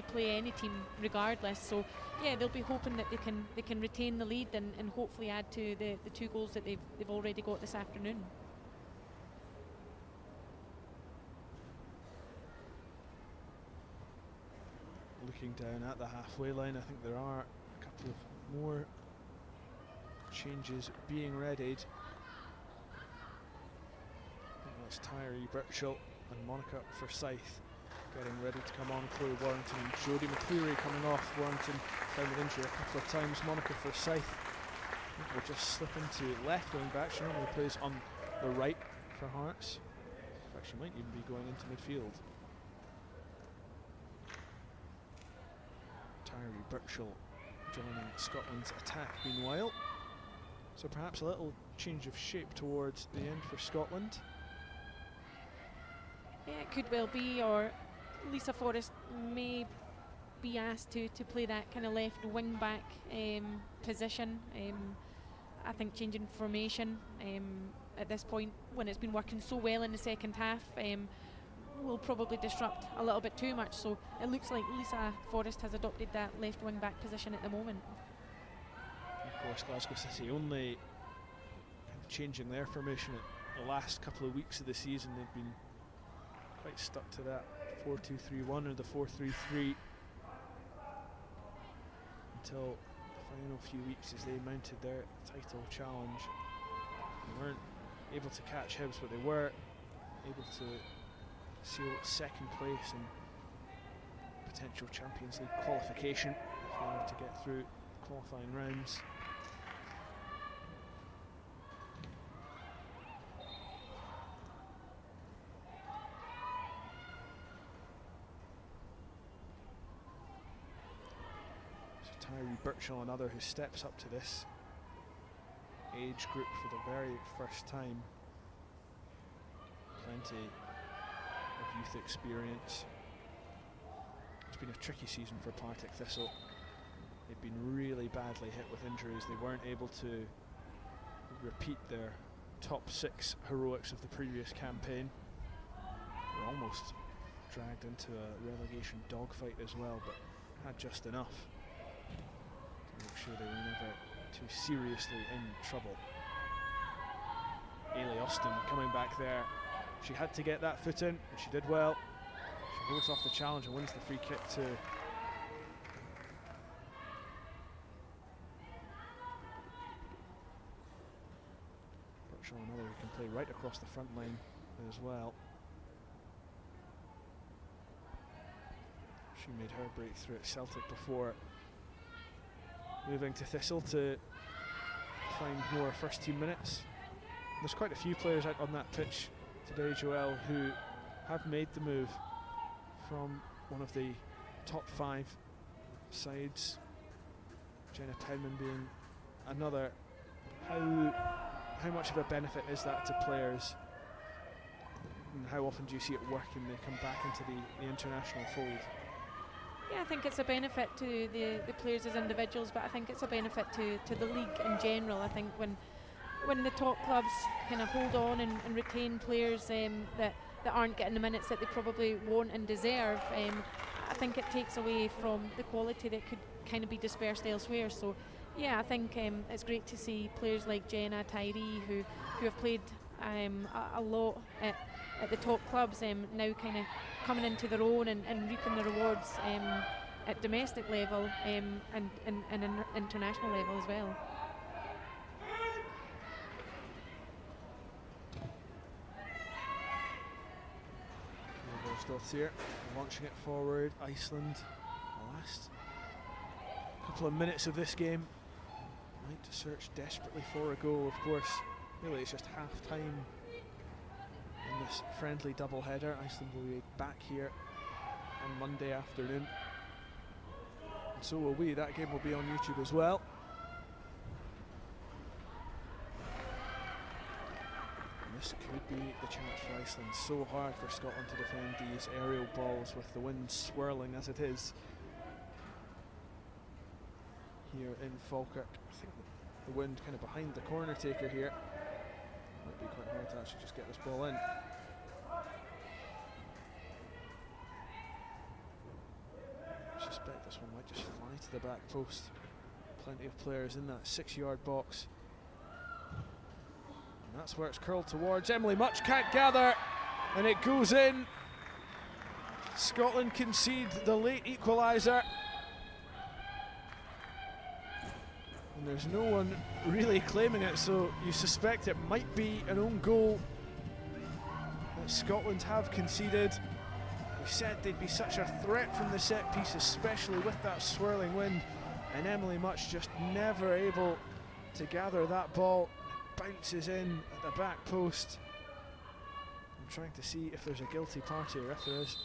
play any team, regardless. So yeah, they'll be hoping that they can retain the lead and hopefully add to the 2 goals that they've already got this afternoon. Looking down at the halfway line, I think there are a couple of more changes being readied. I think that's Tyree Birchall and Monica Forsyth getting ready to come on. Chloe Warrington and Jodie McCleary coming off. Warrington down with injury a couple of times. Monica Forsyth will just slip into left wing back. She normally plays on the right for Hearts. In fact, she might even be going into midfield. Tyree Birchall joining Scotland's attack meanwhile. So perhaps a little change of shape towards the end for Scotland. Yeah, it could well be, or Lisa Forrest may be asked to play that kind of left wing back position. I think changing formation at this point, when it's been working so well in the second half, will probably disrupt a little bit too much. So it looks like Lisa Forrest has adopted that left wing back position at the moment. Of course, Glasgow City only kind of changing their formation at the last couple of weeks of the season. They've been quite stuck to that 4-2-3-1 or the 4-3-3 until the final few weeks as they mounted their title challenge. They weren't able to catch Hibs, but they were able to seal second place and potential Champions League qualification if they were to get through qualifying rounds. So Tyree Birchall, another who steps up to this age group for the very first time. Plenty of youth experience. It's been a tricky season for Partick Thistle. They've been really badly hit with injuries. They weren't able to repeat their top 6 heroics of the previous campaign. They were almost dragged into a relegation dogfight as well, but had just enough to make sure they were never too seriously in trouble. Ailey Austin coming back there. She had to get that foot in, and she did well. She holds off the challenge and wins the free kick too. Birchall, another who can play right across the front line as well. She made her breakthrough at Celtic before moving to Thistle to find more first team minutes. There's quite a few players out on that pitch today, Joelle, who have made the move from one of the top 5 sides. Jenna Penman being another. How much of a benefit is that to players, and how often do you see it work when they come back into the international fold? Yeah, I think it's a benefit to the players as individuals, but I think it's a benefit to the league in general. I think when the top clubs kind of hold on and retain players that aren't getting the minutes that they probably want and deserve, I think it takes away from the quality that could kind of be dispersed elsewhere. So yeah, I think it's great to see players like Jenna, Tyree, who have played a lot at the top clubs, now kind of coming into their own and reaping the rewards at domestic level and international level as well. Here, launching it forward. Iceland, the last couple of minutes of this game, might to search desperately for a goal. Of course, really it's just half time in this friendly double header. Iceland will be back here on Monday afternoon, and so will we. That game will be on YouTube as well. This could be the chance for Iceland. So hard for Scotland to defend these aerial balls with the wind swirling as it is here in Falkirk. I think the wind kind of behind the corner taker here. Might be quite hard to actually just get this ball in. I suspect this one might just fly to the back post. Plenty of players in that 6-yard box. That's where it's curled towards. Emily Much can't gather, and it goes in. Scotland concede the late equaliser. And there's no one really claiming it, so you suspect it might be an own goal that Scotland have conceded. We said they'd be such a threat from the set piece, especially with that swirling wind, and Emily Much just never able to gather that ball. It bounces in at the back post. I'm trying to see if there's a guilty party, or if there is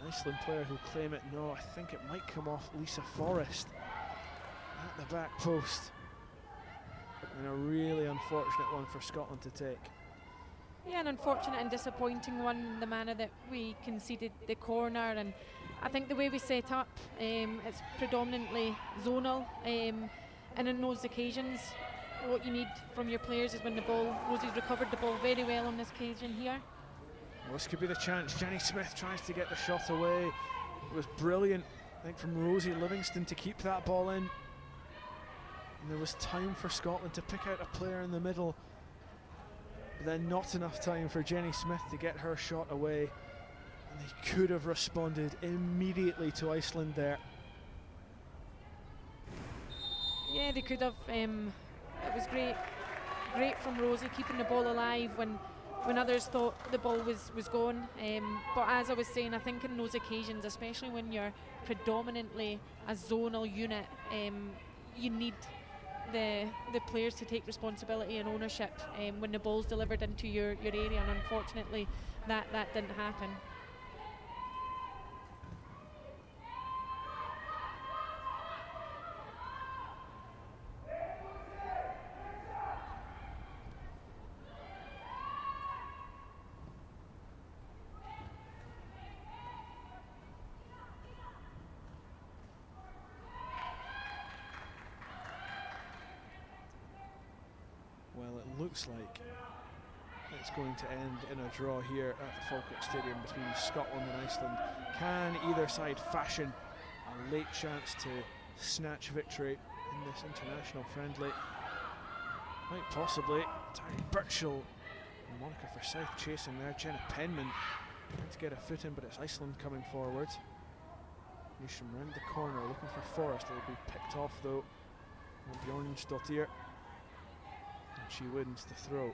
an Iceland player who'll claim it. No, I think it might come off Lisa Forrest at the back post. And a really unfortunate one for Scotland to take. Yeah, an unfortunate and disappointing one in the manner that we conceded the corner, and I think the way we set up, it's predominantly zonal, and in those occasions what you need from your players is when the ball, Rosie's recovered the ball very well on this occasion here. Well, this could be the chance. Jenny Smith tries to get the shot away. It was brilliant, I think, from Rosie Livingston to keep that ball in. And there was time for Scotland to pick out a player in the middle, but then not enough time for Jenny Smith to get her shot away. And they could have responded immediately to Iceland there. Yeah, they could have. It was great from Rosie keeping the ball alive when others thought the ball was gone. But as I was saying, I think in those occasions, especially when you're predominantly a zonal unit, you need the players to take responsibility and ownership when the ball's delivered into your area, and unfortunately that didn't happen. Well, it looks like it's going to end in a draw here at the Falkirk Stadium between Scotland and Iceland. Can either side fashion a late chance to snatch victory in this international friendly? Quite possibly. Tyree Birchall and Monica Forsyth chasing there. Jenna Penman trying to get a foot in, but it's Iceland coming forward. Newsham round the corner looking for Forrest. It'll be picked off though. Bjornsdottir. And she wins the throw.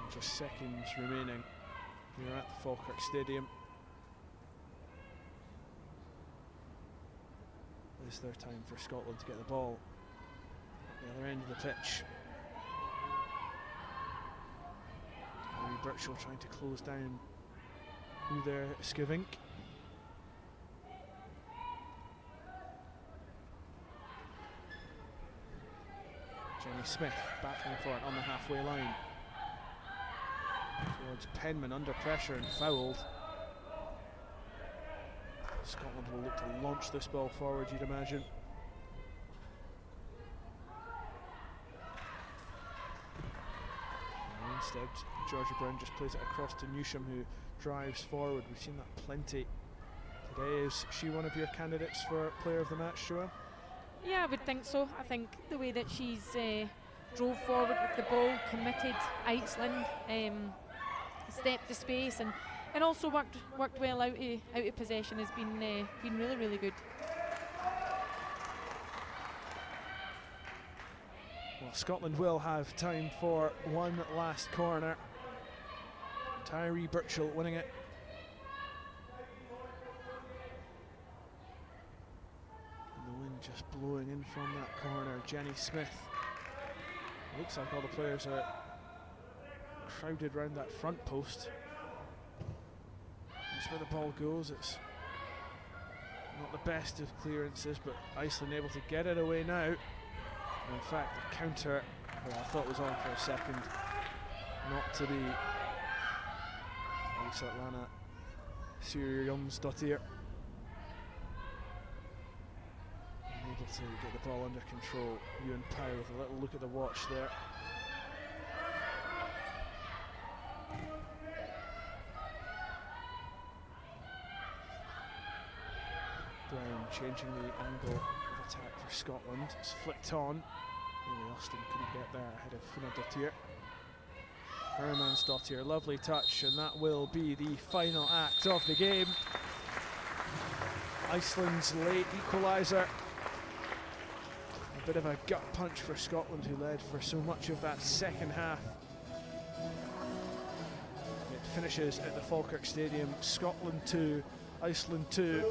And just seconds remaining here at the Falkirk Stadium. Is there time for Scotland to get the ball at the other end of the pitch? Tyree Birchall trying to close down Uder Skivink. Jenny Smith battling for it on the halfway line. Towards Penman, under pressure and fouled. Scotland will look to launch this ball forward, you'd imagine. And instead, Georgia Brown just plays it across to Newsham, who drives forward. We've seen that plenty today. Is she one of your candidates for player of the match, Joanne? Yeah, I would think so. I think the way that she's drove forward with the ball, committed Iceland, stepped the space, and also worked well out of possession has been really, really good. Well, Scotland will have time for one last corner. Tyree Birchall winning it. And the wind just blowing in from that corner. Jenny Smith. Looks like all the players are crowded round that front post. That's where the ball goes. It's not the best of clearances, but Iceland able to get it away now. And in fact, the counter, well, I thought was on for a second, not to be. Svetlana Sirjonsdottir able to get the ball under control. Ewan Powell with a little look at the watch there. Brown changing the angle of attack for Scotland. It's flicked on. Really, Austin couldn't get there ahead of Funadottir. Hermansdottir, lovely touch, and that will be the final act of the game. Iceland's late equaliser. A bit of a gut punch for Scotland, who led for so much of that second half. finishes at the Falkirk Stadium. Scotland 2, Iceland 2.